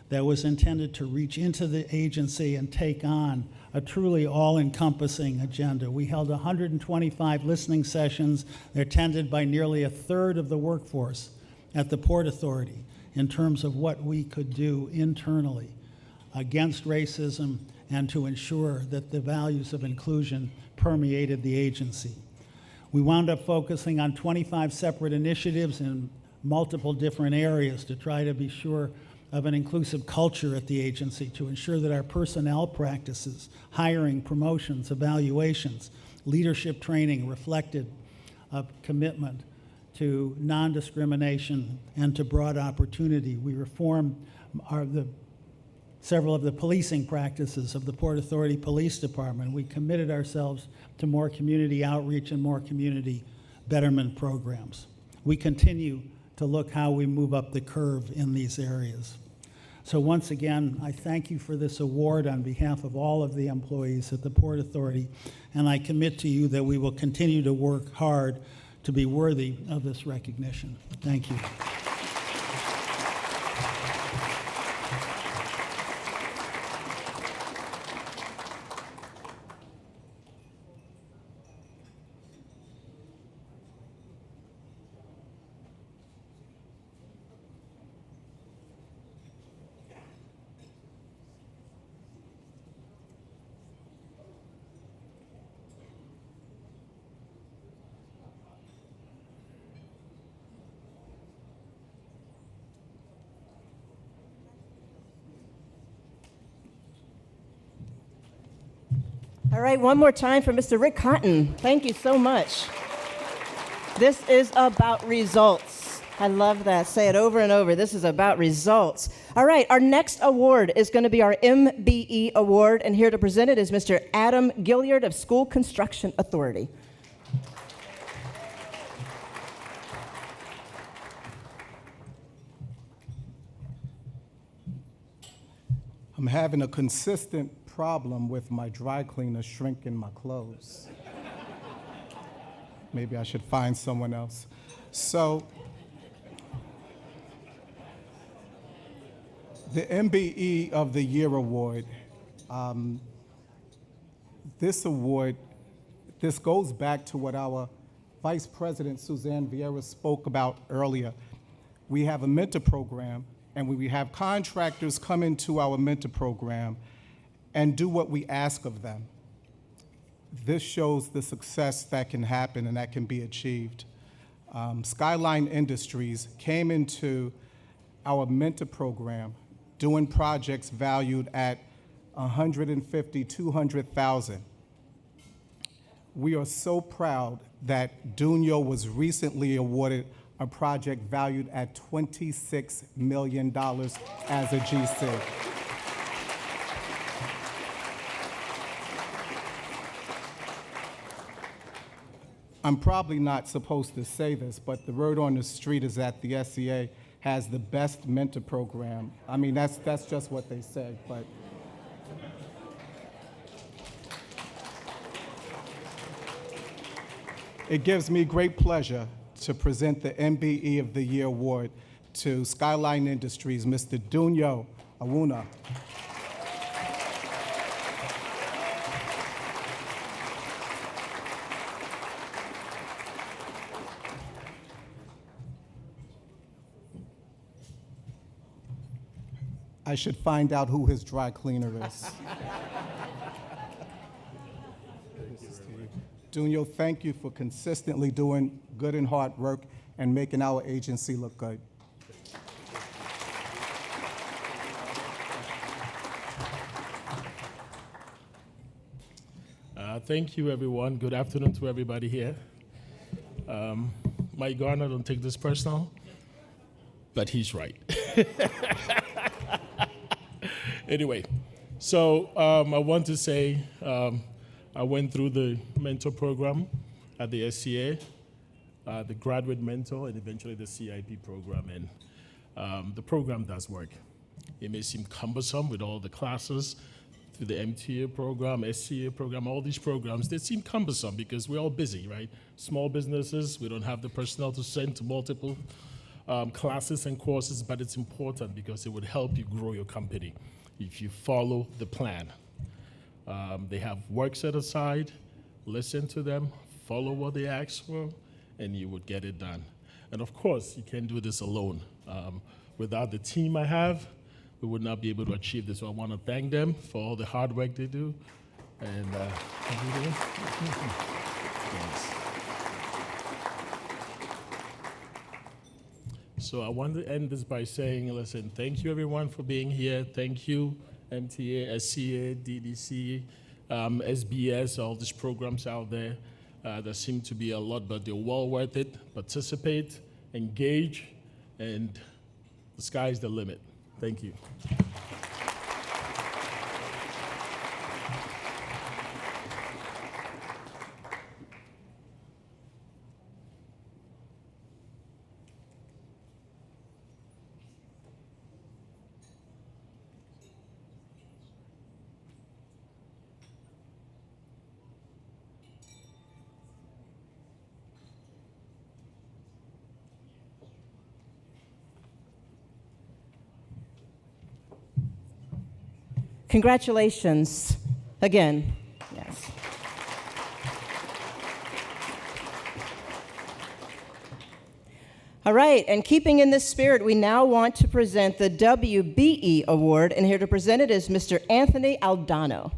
that was intended to reach into the agency and take on a truly all-encompassing agenda. We held 125 listening sessions. They're attended by nearly a third of the workforce at the Port Authority in terms of what we could do internally against racism and to ensure that the values of inclusion permeated the agency. We wound up focusing on 25 separate initiatives in multiple different areas to try to be sure of an inclusive culture at the agency, to ensure that our personnel practices, hiring, promotions, evaluations, leadership training reflected a commitment to non-discrimination and to broad opportunity. We reformed several of the policing practices of the Port Authority Police Department. We committed ourselves to more community outreach and more community betterment programs. We continue to look how we move up the curve in these areas. So once again, I thank you for this award on behalf of all of the employees at the Port Authority, and I commit to you that we will continue to work hard to be worthy of this recognition. Thank you. All right, one more time for Mr. Rick Cotton. Thank you so much. This is about results. I love that. Say it over and over. This is about results. All right, our next award is going to be our MBE award, and here to present it is Mr. Adam Gilliard of School Construction Authority. I'm having a consistent problem with my dry cleaner shrinking my clothes. maybe I should find someone else. So, the MBE of the Year Award, this award, this goes back to what our Vice President Suzanne Vieira spoke about earlier. We have a mentor program, and we have contractors come into our mentor program and do what we ask of them. This shows the success that can happen and that can be achieved. Skyline Industries came into our mentor program doing projects valued at $150,000, $200,000. We are so proud that Dunyo was recently awarded a project valued at $26 million as a GC. I'm probably not supposed to say this, but the word on the street is that the SCA has the best mentor program. I mean, that's just what they say, but it gives me great pleasure to present the MBE of the Year Award to Skyline Industries, Mr. Dunyo Awuna. I should find out who his dry cleaner is. Dunyo, thank you for consistently doing good and hard work and making our agency look good. Thank you, everyone. Good afternoon to everybody here. Mike Garner, don't take this personal, but he's right. Anyway, so I want to say I went through the mentor program at the SCA, the graduate mentor, and eventually the CIP program. And the program does work. It may seem cumbersome with all the classes through the MTA program, SCA program, all these programs. They seem cumbersome because we're all busy, right? Small businesses, we don't have the personnel to send to multiple classes and courses, but it's important because it would help you grow your company if you follow the plan. They have work set aside, listen to them, follow what they ask for, and you would get it done. And of course, you can't do this alone. Without the team I have, we would not be able to achieve this. So I want to thank them for all the hard work they do. And yes. So I want to end this by saying, listen, thank you everyone for being here. Thank you, MTA, SCA, DDC, SBS, all these programs out there. There seem to be a lot, but they're well worth it. Participate, engage, and the sky's the limit. Thank you. Congratulations again. Yes. All right, and keeping in this spirit, we now want to present the WBE Award, and here to present it is Mr. Anthony Aldano.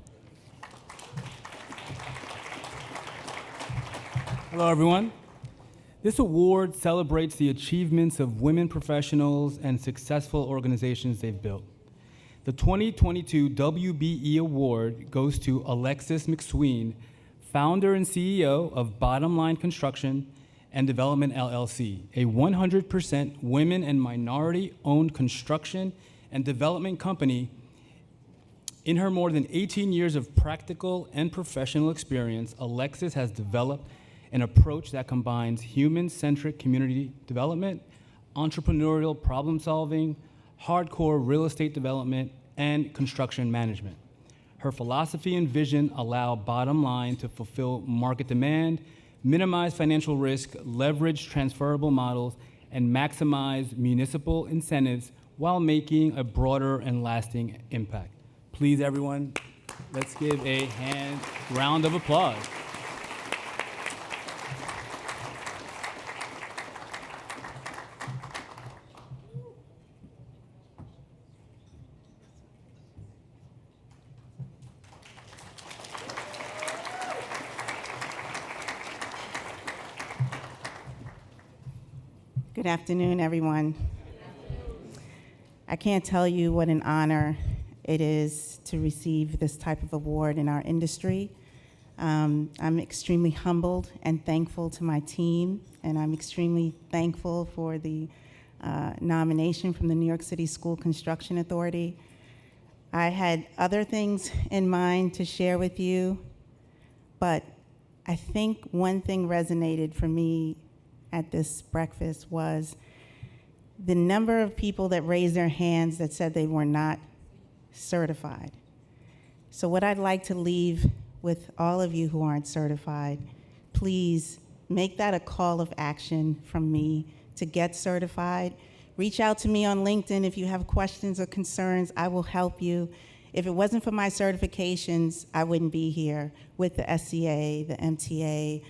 Hello, everyone. This award celebrates the achievements of women professionals and successful organizations they've built. The 2022 WBE Award goes to Alexis McSween, founder and CEO of Bottom Line Construction and Development LLC, a 100% women and minority-owned construction and development company. In her more than 18 years of practical and professional experience, Alexis has developed an approach that combines human-centric community development, entrepreneurial problem-solving, hardcore real estate development, and construction management. Her philosophy and vision allow Bottom Line to fulfill market demand, minimize financial risk, leverage transferable models, and maximize municipal incentives while making a broader and lasting impact. Please, everyone, let's give a round of applause. Good afternoon, everyone. I can't tell you what an honor it is to receive this type of award in our industry. I'm extremely humbled and thankful to my team, and I'm extremely thankful for the nomination from the New York City School Construction Authority. I had other things in mind to share with you, but I think one thing resonated for me at this breakfast was the number of people that raised their hands that said they were not certified. So what I'd like to leave with all of you who aren't certified, please make that a call of action from me to get certified. Reach out to me on LinkedIn if you have questions or concerns. I will help you. If it wasn't for my certifications, I wouldn't be here with the SCA, the MTA,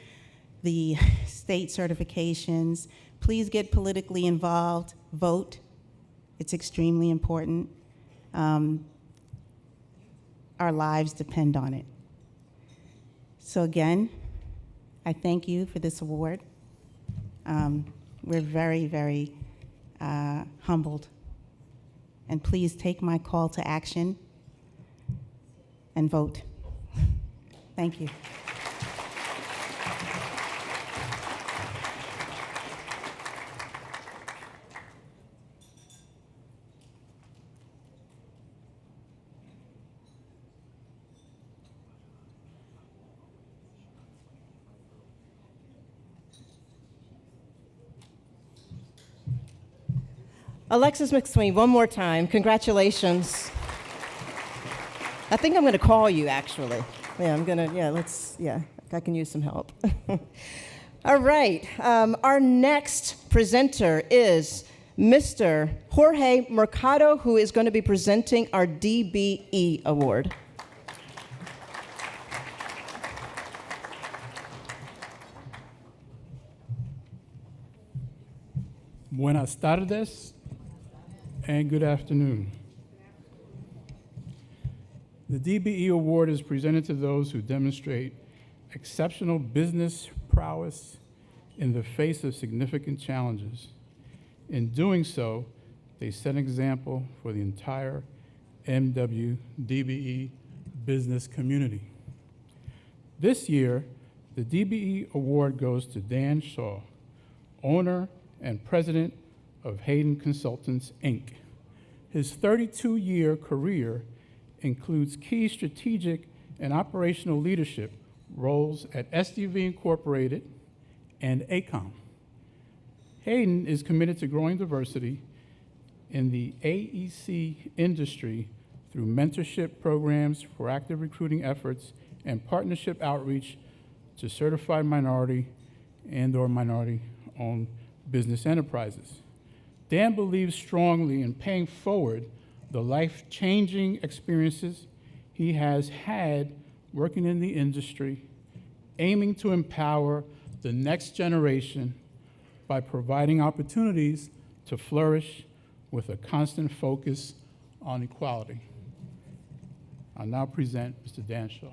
the state certifications. Please get politically involved, vote. It's extremely important. Our lives depend on it. So again, I thank you for this award. We're very, very humbled. And please take my call to action and vote. Thank you. Alexis McSween, one more time. Congratulations. I think I'm going to call you, actually. I can use some help. All right. Our next presenter is Mr. Jorge Mercado, who is going to be presenting our DBE Award. Buenas tardes and good afternoon. The DBE Award is presented to those who demonstrate exceptional business prowess in the face of significant challenges. In doing so, they set an example for the entire MW-DBE business community. This year, the DBE Award goes to Dan Shaw, owner and president of Hayden Consultants, Inc. His 32-year career includes key strategic and operational leadership roles at SDV Incorporated and AECOM. Hayden is committed to growing diversity in the AEC industry through mentorship programs, proactive recruiting efforts, and partnership outreach to certified minority and/or minority-owned business enterprises. Dan believes strongly in paying forward the life-changing experiences he has had working in the industry, aiming to empower the next generation by providing opportunities to flourish with a constant focus on equality. I'll now present Mr. Dan Shaw.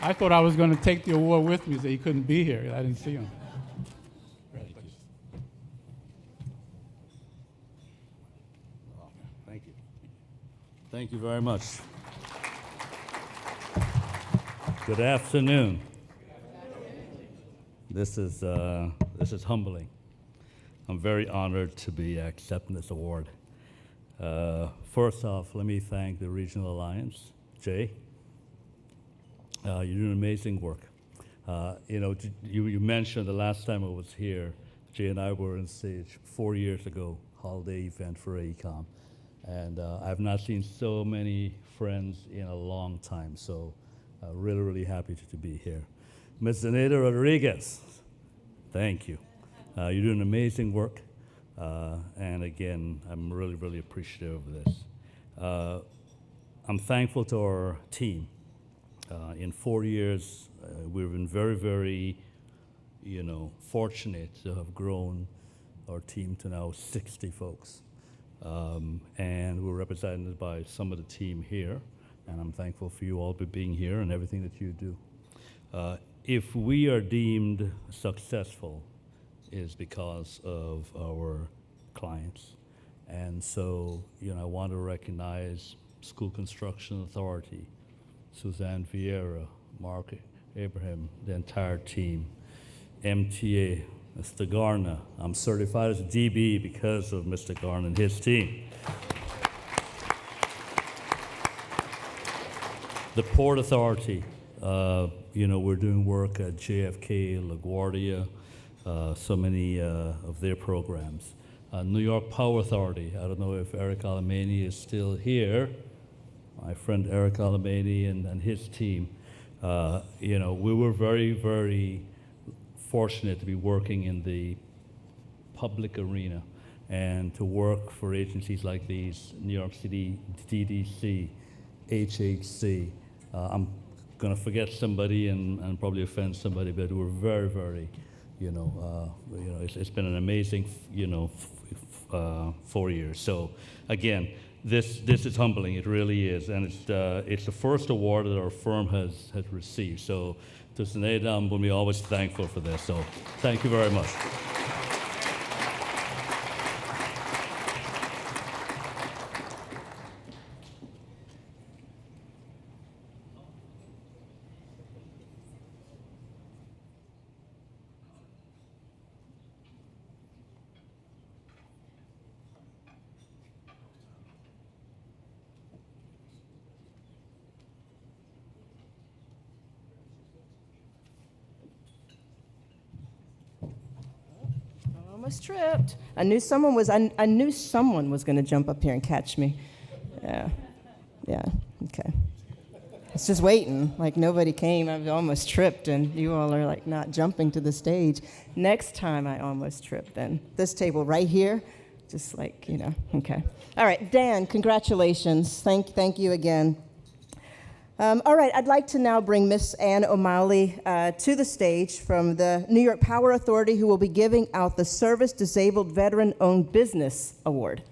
I thought I was going to take the award with me, so he couldn't be here. I didn't see him. Thank you. Thank you very much. Good afternoon. This is humbling. I'm very honored to be accepting this award. First off, let me thank the Regional Alliance, Jay. You're doing amazing work. You mentioned the last time I was here, Jay and I were on stage 4 years ago, holiday event for AECOM. And I've not seen so many friends in a long time, so really, really happy to be here. Ms. Zenaida Rodriguez, thank you. You're doing amazing work, and again, I'm really, really appreciative of this. I'm thankful to our team. In 4 years, we've been very, very, fortunate to have grown our team to now 60 folks. And we're represented by some of the team here, and I'm thankful for you all for being here and everything that you do. If we are deemed successful, is because of our clients. And so, I want to recognize School Construction Authority, Suzanne Vieira, Mark Abraham, the entire team, MTA, Mr. Garner. I'm certified as a DB because of Mr. Garner and his team. The Port Authority, we're doing work at JFK, LaGuardia, so many of their programs. New York Power Authority, I don't know if Eric Alamany is still here. My friend Eric Alamany and his team. We were very, very fortunate to be working in the public arena and to work for agencies like these, New York City, DDC, HHC. I'm going to forget somebody and probably offend somebody, but we're very, very, it's been an amazing, 4 years. So again, this is humbling. It really is, and it's the first award that our firm has received. So to Zenaida, I'm going to be always thankful for this. So thank you very much. Almost tripped. I knew someone was going to jump up here and catch me. Yeah, okay. It's just waiting, like nobody came. I've almost tripped, and you all are like not jumping to the stage. Next time I almost tripped, then this table right here, just like, okay. All right, Dan, congratulations. Thank you again. All right, I'd like to now bring Miss Ann O'Malley to the stage from the New York Power Authority, who will be giving out the Service Disabled Veteran-Owned Business Award.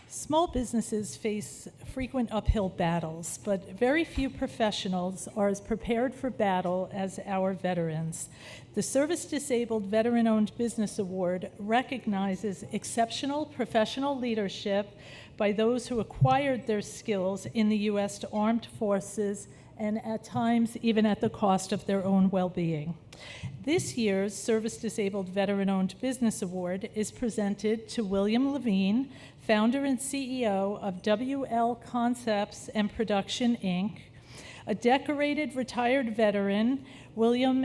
Small businesses face frequent uphill battles, but very few professionals are as prepared for battle as our veterans. The Service Disabled Veteran-Owned Business Award recognizes exceptional professional leadership by those who acquired their skills in the U.S. Armed Forces and at times even at the cost of their own well-being. This year's Service Disabled Veteran-Owned Business Award is presented to William Levine, founder and CEO of WL Concepts and Production, Inc., a decorated retired veteran. William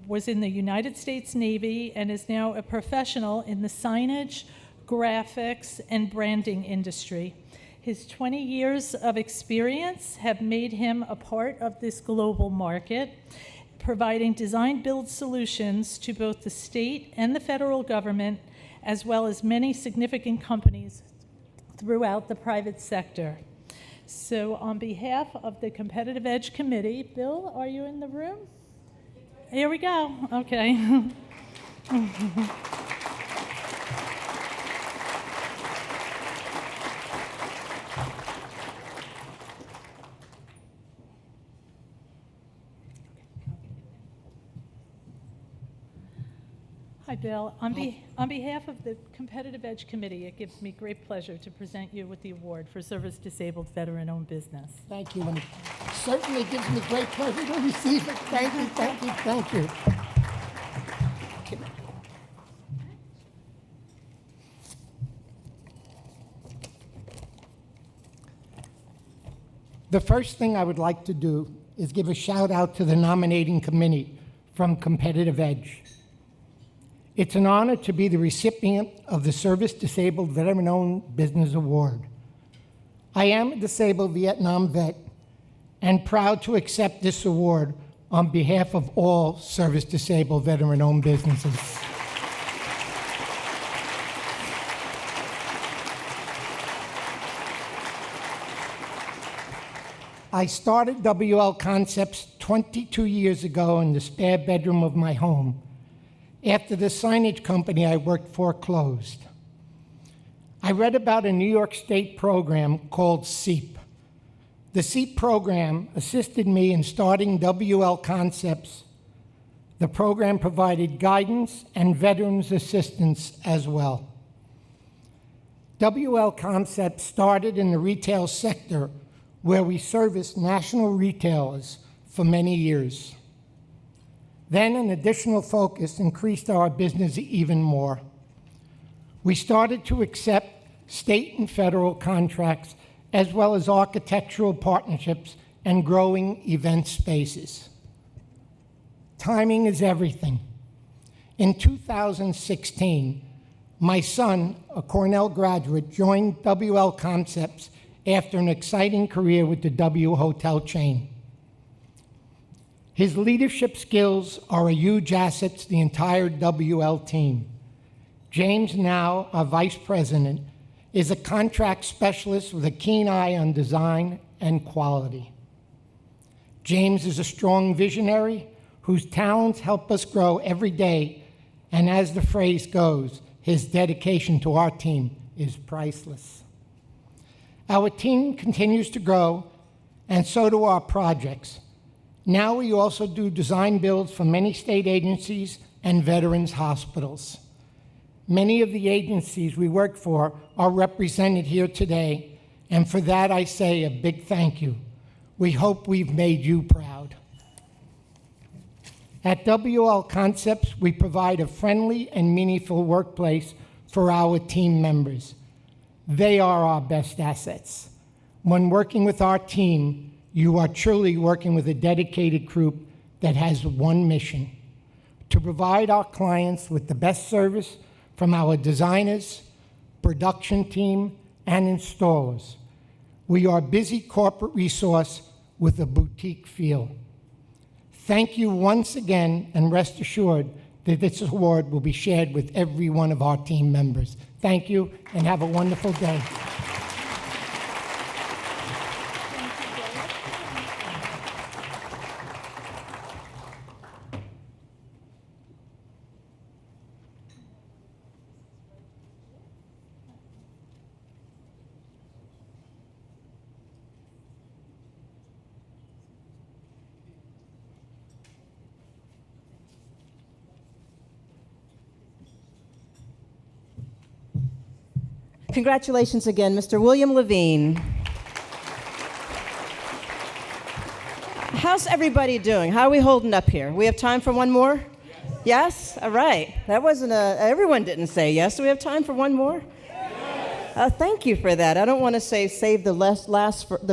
was in the United States Navy and is now a professional in the signage, graphics, and branding industry. His 20 years of experience have made him a part of this global market, providing design-build solutions to both the state and the federal government, as well as many significant companies throughout the private sector. So on behalf of the Competitive Edge Committee, Bill, are you in the room? Here we go. Okay. Hi, Bill. On behalf of the Competitive Edge Committee, it gives me great pleasure to present you with the award for Service Disabled Veteran-Owned Business. Thank you, and it certainly gives me great pleasure to receive it. Thank you, thank you, thank you. The first thing I would like to do is give a shout out to the nominating committee from Competitive Edge. It's an honor to be the recipient of the Service Disabled Veteran-Owned Business Award. I am a disabled Vietnam vet and proud to accept this award on behalf of all service-disabled veteran-owned businesses. I started WL Concepts 22 years ago in the spare bedroom of my home after the signage company I worked for closed. I read about a New York State program called SEEP. The SEEP program assisted me in starting WL Concepts. The program provided guidance and veterans assistance as well. WL Concepts started in the retail sector where we serviced national retailers for many years. Then an additional focus increased our business even more. We started to accept state and federal contracts as well as architectural partnerships and growing event spaces. Timing is everything. In 2016, my son, a Cornell graduate, joined WL Concepts after an exciting career with the W Hotel chain. His leadership skills are a huge asset to the entire WL team. James, now our vice president, is a contract specialist with a keen eye on design and quality. James is a strong visionary whose talents help us grow every day, and as the phrase goes, his dedication to our team is priceless. Our team continues to grow, and so do our projects. Now we also do design builds for many state agencies and veterans hospitals. Many of the agencies we work for are represented here today, and for that I say a big thank you. We hope we've made you proud. At WL Concepts, we provide a friendly and meaningful workplace for our team members. They are our best assets. When working with our team, you are truly working with a dedicated group that has one mission: to provide our clients with the best service from our designers, production team, and installers. We are a busy corporate resource with a boutique feel. Thank you once again, and rest assured that this award will be shared with every one of our team members. Thank you, and have a wonderful day. Congratulations again, Mr. William Levine. How's everybody doing? How are we holding up here? We have time for one more? Yes? All right. That wasn't everyone didn't say yes. Do we have time for one more? Thank you for that. I don't want to say save the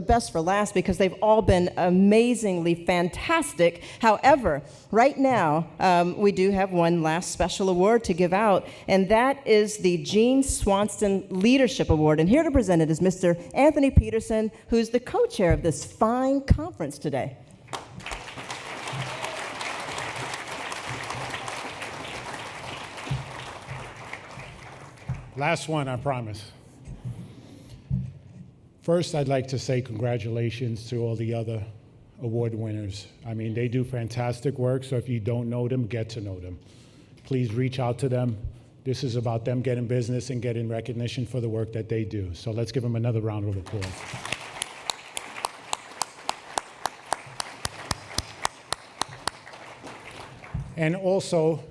best for last, because they've all been amazingly fantastic. However, right now, we do have one last special award to give out, and that is the Gene Swanston Leadership Award. And here to present it is Mr. Anthony Peterson, who's the co-chair of this fine conference today. Last one, I promise. First, I'd like to say congratulations to all the other award winners. I mean, they do fantastic work, so if you don't know them, get to know them. Please reach out to them. This is about them getting business and getting recognition for the work that they do. So let's give them another round of applause. And also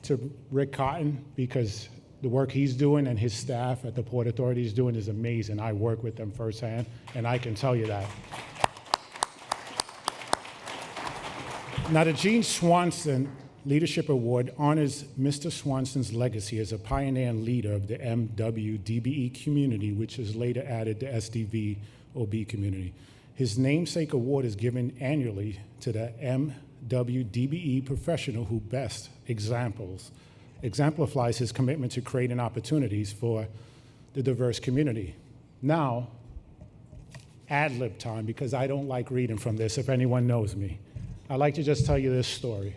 to Rick Cotton, because the work he's doing and his staff at the Port Authority is doing is amazing. I work with them firsthand, and I can tell you that. Now, the Gene Swanston Leadership Award honors Mr. Swanston's legacy as a pioneer and leader of the MWDBE community, which is later added the SDVOB community. His namesake award is given annually to the DBE professional who best exemplifies his commitment to creating opportunities for the diverse community. Now, ad-lib time, because I don't like reading from this, if anyone knows me. I'd like to just tell you this story.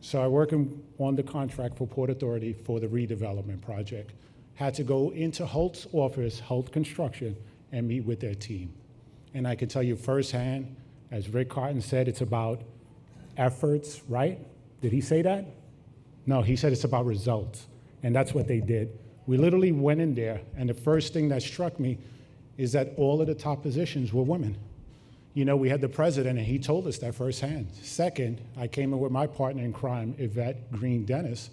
So I work on the contract for Port Authority for the redevelopment project. Had to go into Holt's office, Holt Construction, and meet with their team. And I can tell you firsthand, as Rick Carton said, it's about efforts, right? Did he say that? No, he said it's about results. And that's what they did. We literally went in there, and the first thing that struck me is that all of the top positions were women. You know, we had the president, and he told us that firsthand. Second, I came in with my partner in crime, Yvette Green Dennis,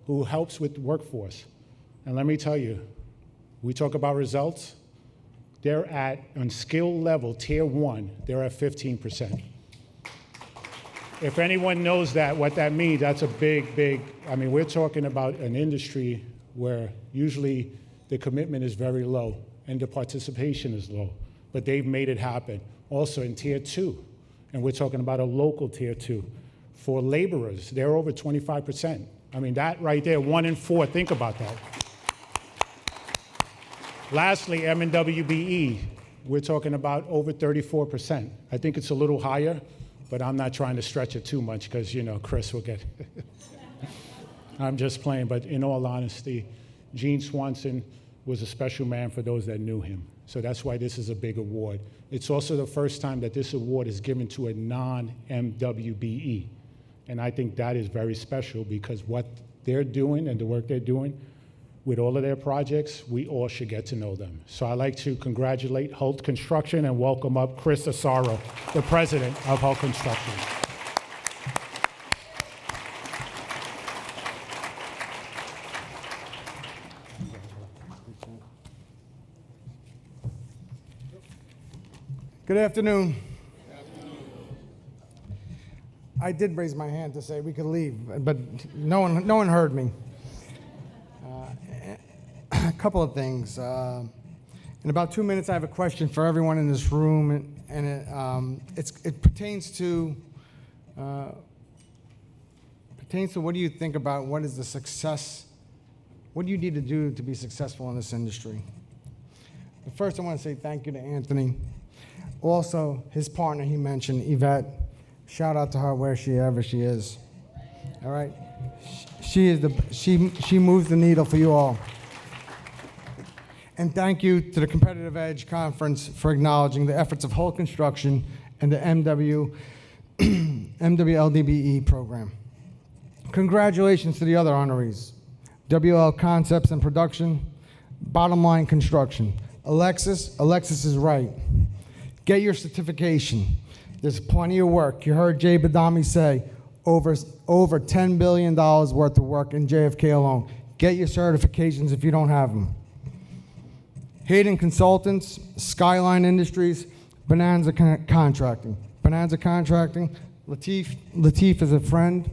who helps with the workforce. And let me tell you, we talk about results. They're at, on skill level, tier 1, they're at 15%. If anyone knows that, what that means, that's a big, I mean, we're talking about an industry where usually the commitment is very low and the participation is low, but they've made it happen. Also in tier 2, and we're talking about a local tier 2. For laborers, they're over 25%. I mean, that right there, 1 in 4, think about that. Lastly, M&WBE, we're talking about over 34%. I think it's a little higher, but I'm not trying to stretch it too much because, you know, Chris will get, I'm just playing, but in all honesty, Gene Swanson was a special man for those that knew him. So that's why this is a big award. It's also the first time that this award is given to a non-MWBE. And I think that is very special because what they're doing and the work they're doing with all of their projects, we all should get to know them. So I'd like to congratulate Holt Construction and welcome up Chris Asaro, the president of Holt Construction. Good afternoon. I did raise my hand to say we could leave, but no one heard me. A couple of things. In about 2 minutes, I have a question for everyone in this room, and it pertains to what do you think about what is the success, what do you need to do to be successful in this industry? But first, I want to say thank you to Anthony. Also, his partner he mentioned, Yvette. Shout out to her wherever she is. All right, she moves the needle for you all. And thank you to the Competitive Edge Conference for acknowledging the efforts of Holt Construction and the MWLDBE program. Congratulations to the other honorees. WL Concepts and Production, Bottom Line Construction. Alexis is right. Get your certification. There's plenty of work. You heard Jay Badami say over $10 billion worth of work in JFK alone. Get your certifications if you don't have them. Hayden Consultants, Skyline Industries, Bonanza Contracting. Bonanza Contracting, Latif is a friend,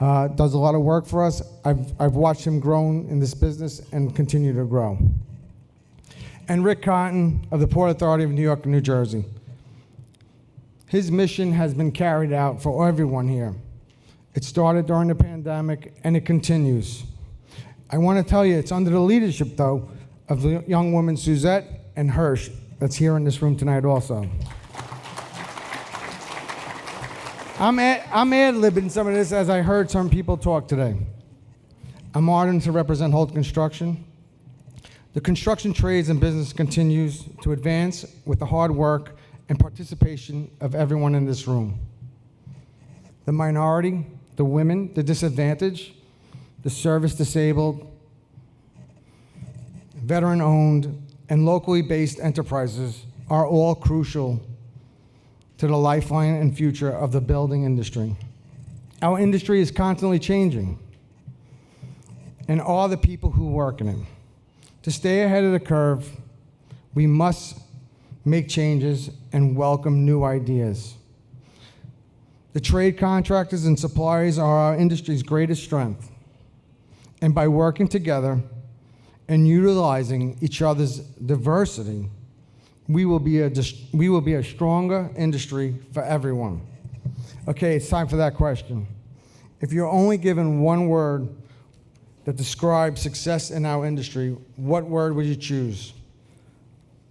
does a lot of work for us. I've watched him grow in this business and continue to grow. And Rick Cotton of the Port Authority of New York and New Jersey. His mission has been carried out for everyone here. It started during the pandemic and it continues. I want to tell you, it's under the leadership, though, of the young women Suzette and Hirsch that's here in this room tonight also. I'm ad-libbing some of this as I heard some people talk today. I'm honored to represent Holt Construction. The construction trades and business continues to advance with the hard work and participation of everyone in this room. The minority, the women, the disadvantaged, the service disabled, veteran-owned, and locally based enterprises are all crucial to the lifeline and future of the building industry. Our industry is constantly changing, and all the people who work in it. To stay ahead of the curve, we must make changes and welcome new ideas. The trade contractors and suppliers are our industry's greatest strength, and by working together and utilizing each other's diversity, we will be a stronger industry for everyone. Okay, it's time for that question. If you're only given one word that describes success in our industry, what word would you choose?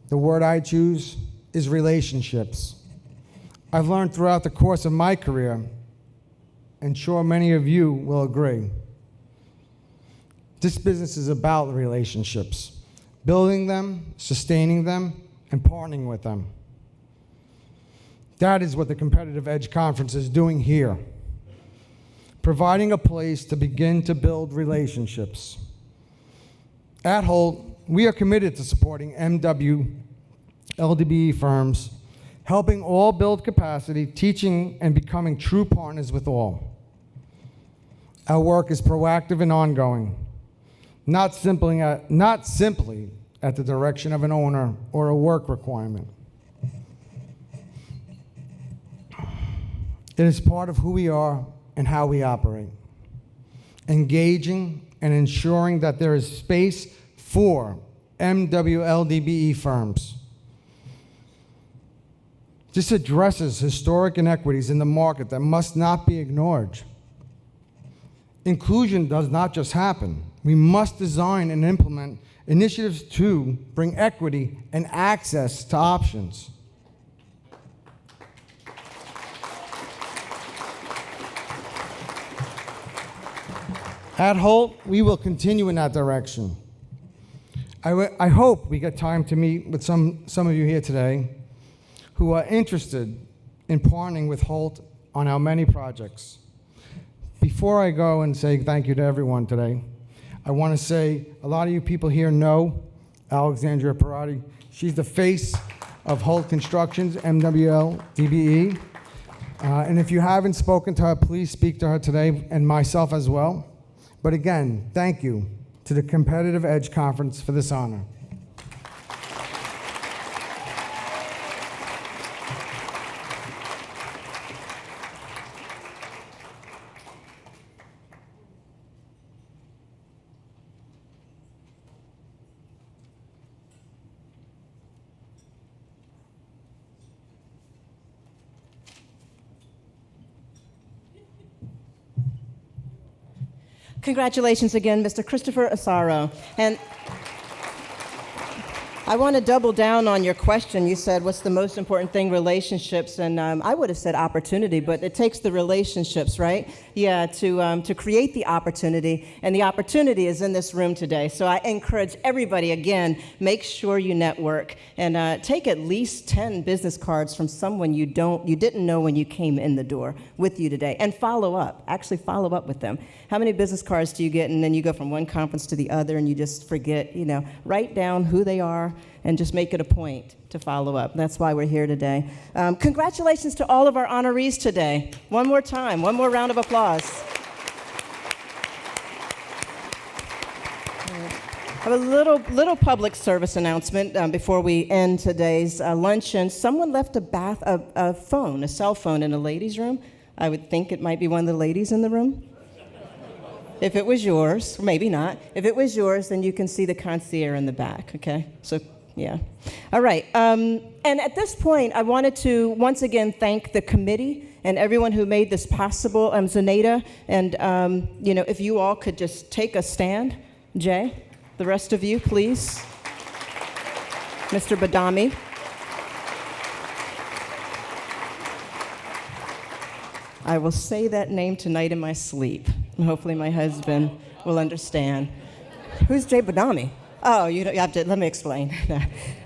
The word I choose is relationships. I've learned throughout the course of my career, and sure many of you will agree, this business is about relationships, building them, sustaining them, and partnering with them. That is what the Competitive Edge Conference is doing here, providing a place to begin to build relationships. At Holt, we are committed to supporting MW LDBE firms, helping all build capacity, teaching and becoming true partners with all. Our work is proactive and ongoing, not simply at the direction of an owner or a work requirement. It is part of who we are and how we operate, engaging and ensuring that there is space for MWLDBE firms. This addresses historic inequities in the market that must not be ignored. Inclusion does not just happen. We must design and implement initiatives to bring equity and access to options. At Holt, we will continue in that direction. I hope we get time to meet with some of you here today who are interested in partnering with Holt on our many projects. Before I go and say thank you to everyone today, I want to say a lot of you people here know Alexandria Parati. She's the face of Holt Constructions, MWL DBE. And if you haven't spoken to her, please speak to her today, and myself as well. But again, thank you to the Competitive Edge Conference for this honor. Congratulations again, Mr. Christopher Asaro. And I want to double down on your question. You said, what's the most important thing? Relationships. And I would have said opportunity, but it takes the relationships, right? Yeah, to create the opportunity. And the opportunity is in this room today. So I encourage everybody, again, make sure you network and take at least 10 business cards from someone you didn't know when you came in the door with you today. And follow up. Actually follow up with them. How many business cards do you get? And then you go from one conference to the other and you just forget, write down who they are and just make it a point to follow up. That's why we're here today. Congratulations to all of our honorees today. One more time, one more round of applause. I have a little public service announcement before we end today's luncheon. Someone left a cell phone in a ladies' room. I would think it might be one of the ladies in the room. If it was yours, maybe not. If it was yours, then you can see the concierge in the back, okay? So, yeah. All right. And at this point, I wanted to once again thank the committee and everyone who made this possible, Zenaida. And, if you all could just take a stand. Jay, the rest of you, please. Mr. Badami. I will say that name tonight in my sleep. And hopefully my husband will understand. Who's Jay Badami? Oh, you have to, let me explain.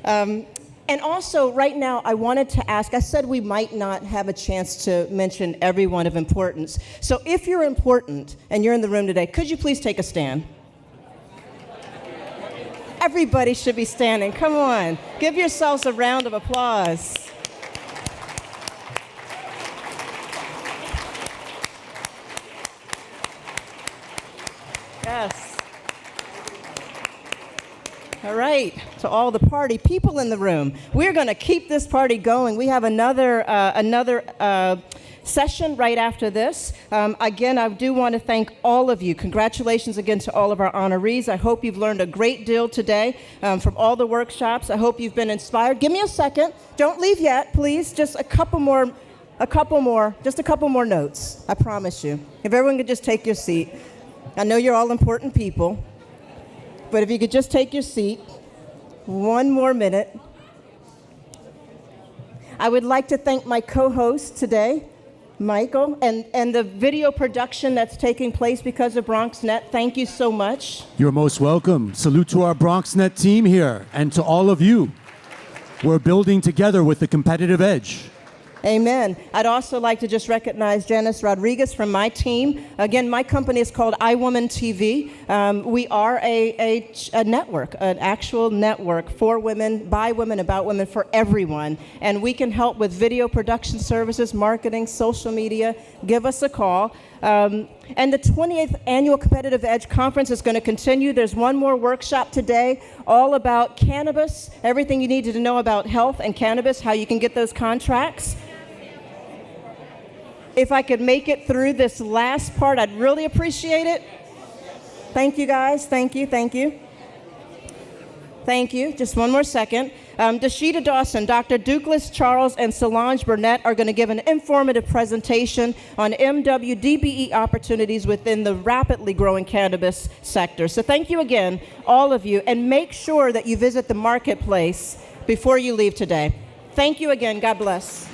And also, right now, I wanted to ask, I said we might not have a chance to mention everyone of importance. So if you're important and you're in the room today, could you please take a stand? Everybody should be standing. Come on. Give yourselves a round of applause. Yes. All right, to all the party people in the room, we're going to keep this party going. We have another session right after this. Again, I do want to thank all of you. Congratulations again to all of our honorees. I hope you've learned a great deal today from all the workshops. I hope you've been inspired. Give me a second. Don't leave yet, please. Just a couple more just a couple more notes, I promise you. If everyone could just take your seat. I know you're all important people, but if you could just take your seat, one more minute. I would like to thank my co-host today, Michael, and the video production that's taking place because of BronxNet. Thank you so much. You're most welcome. Salute to our BronxNet team here and to all of you. We're building together with the competitive edge. Amen. I'd also like to just recognize Janice Rodriguez from my team. Again, my company is called iWoman TV. We are a network, an actual network for women, by women, about women, for everyone. And we can help with video production services, marketing, social media. Give us a call. And the 28th Annual Competitive Edge Conference is going to continue. There's one more workshop today all about cannabis, everything you need to know about health and cannabis, how you can get those contracts. If I could make it through this last part, I'd really appreciate it. Thank you, guys. Thank you. Thank you. Thank you. Just one more second. Dashita Dawson, Dr. Douglas Charles, and Solange Burnett are going to give an informative presentation on MWDBE opportunities within the rapidly growing cannabis sector. So thank you again, all of you, and make sure that you visit the marketplace before you leave today. Thank you again. God bless.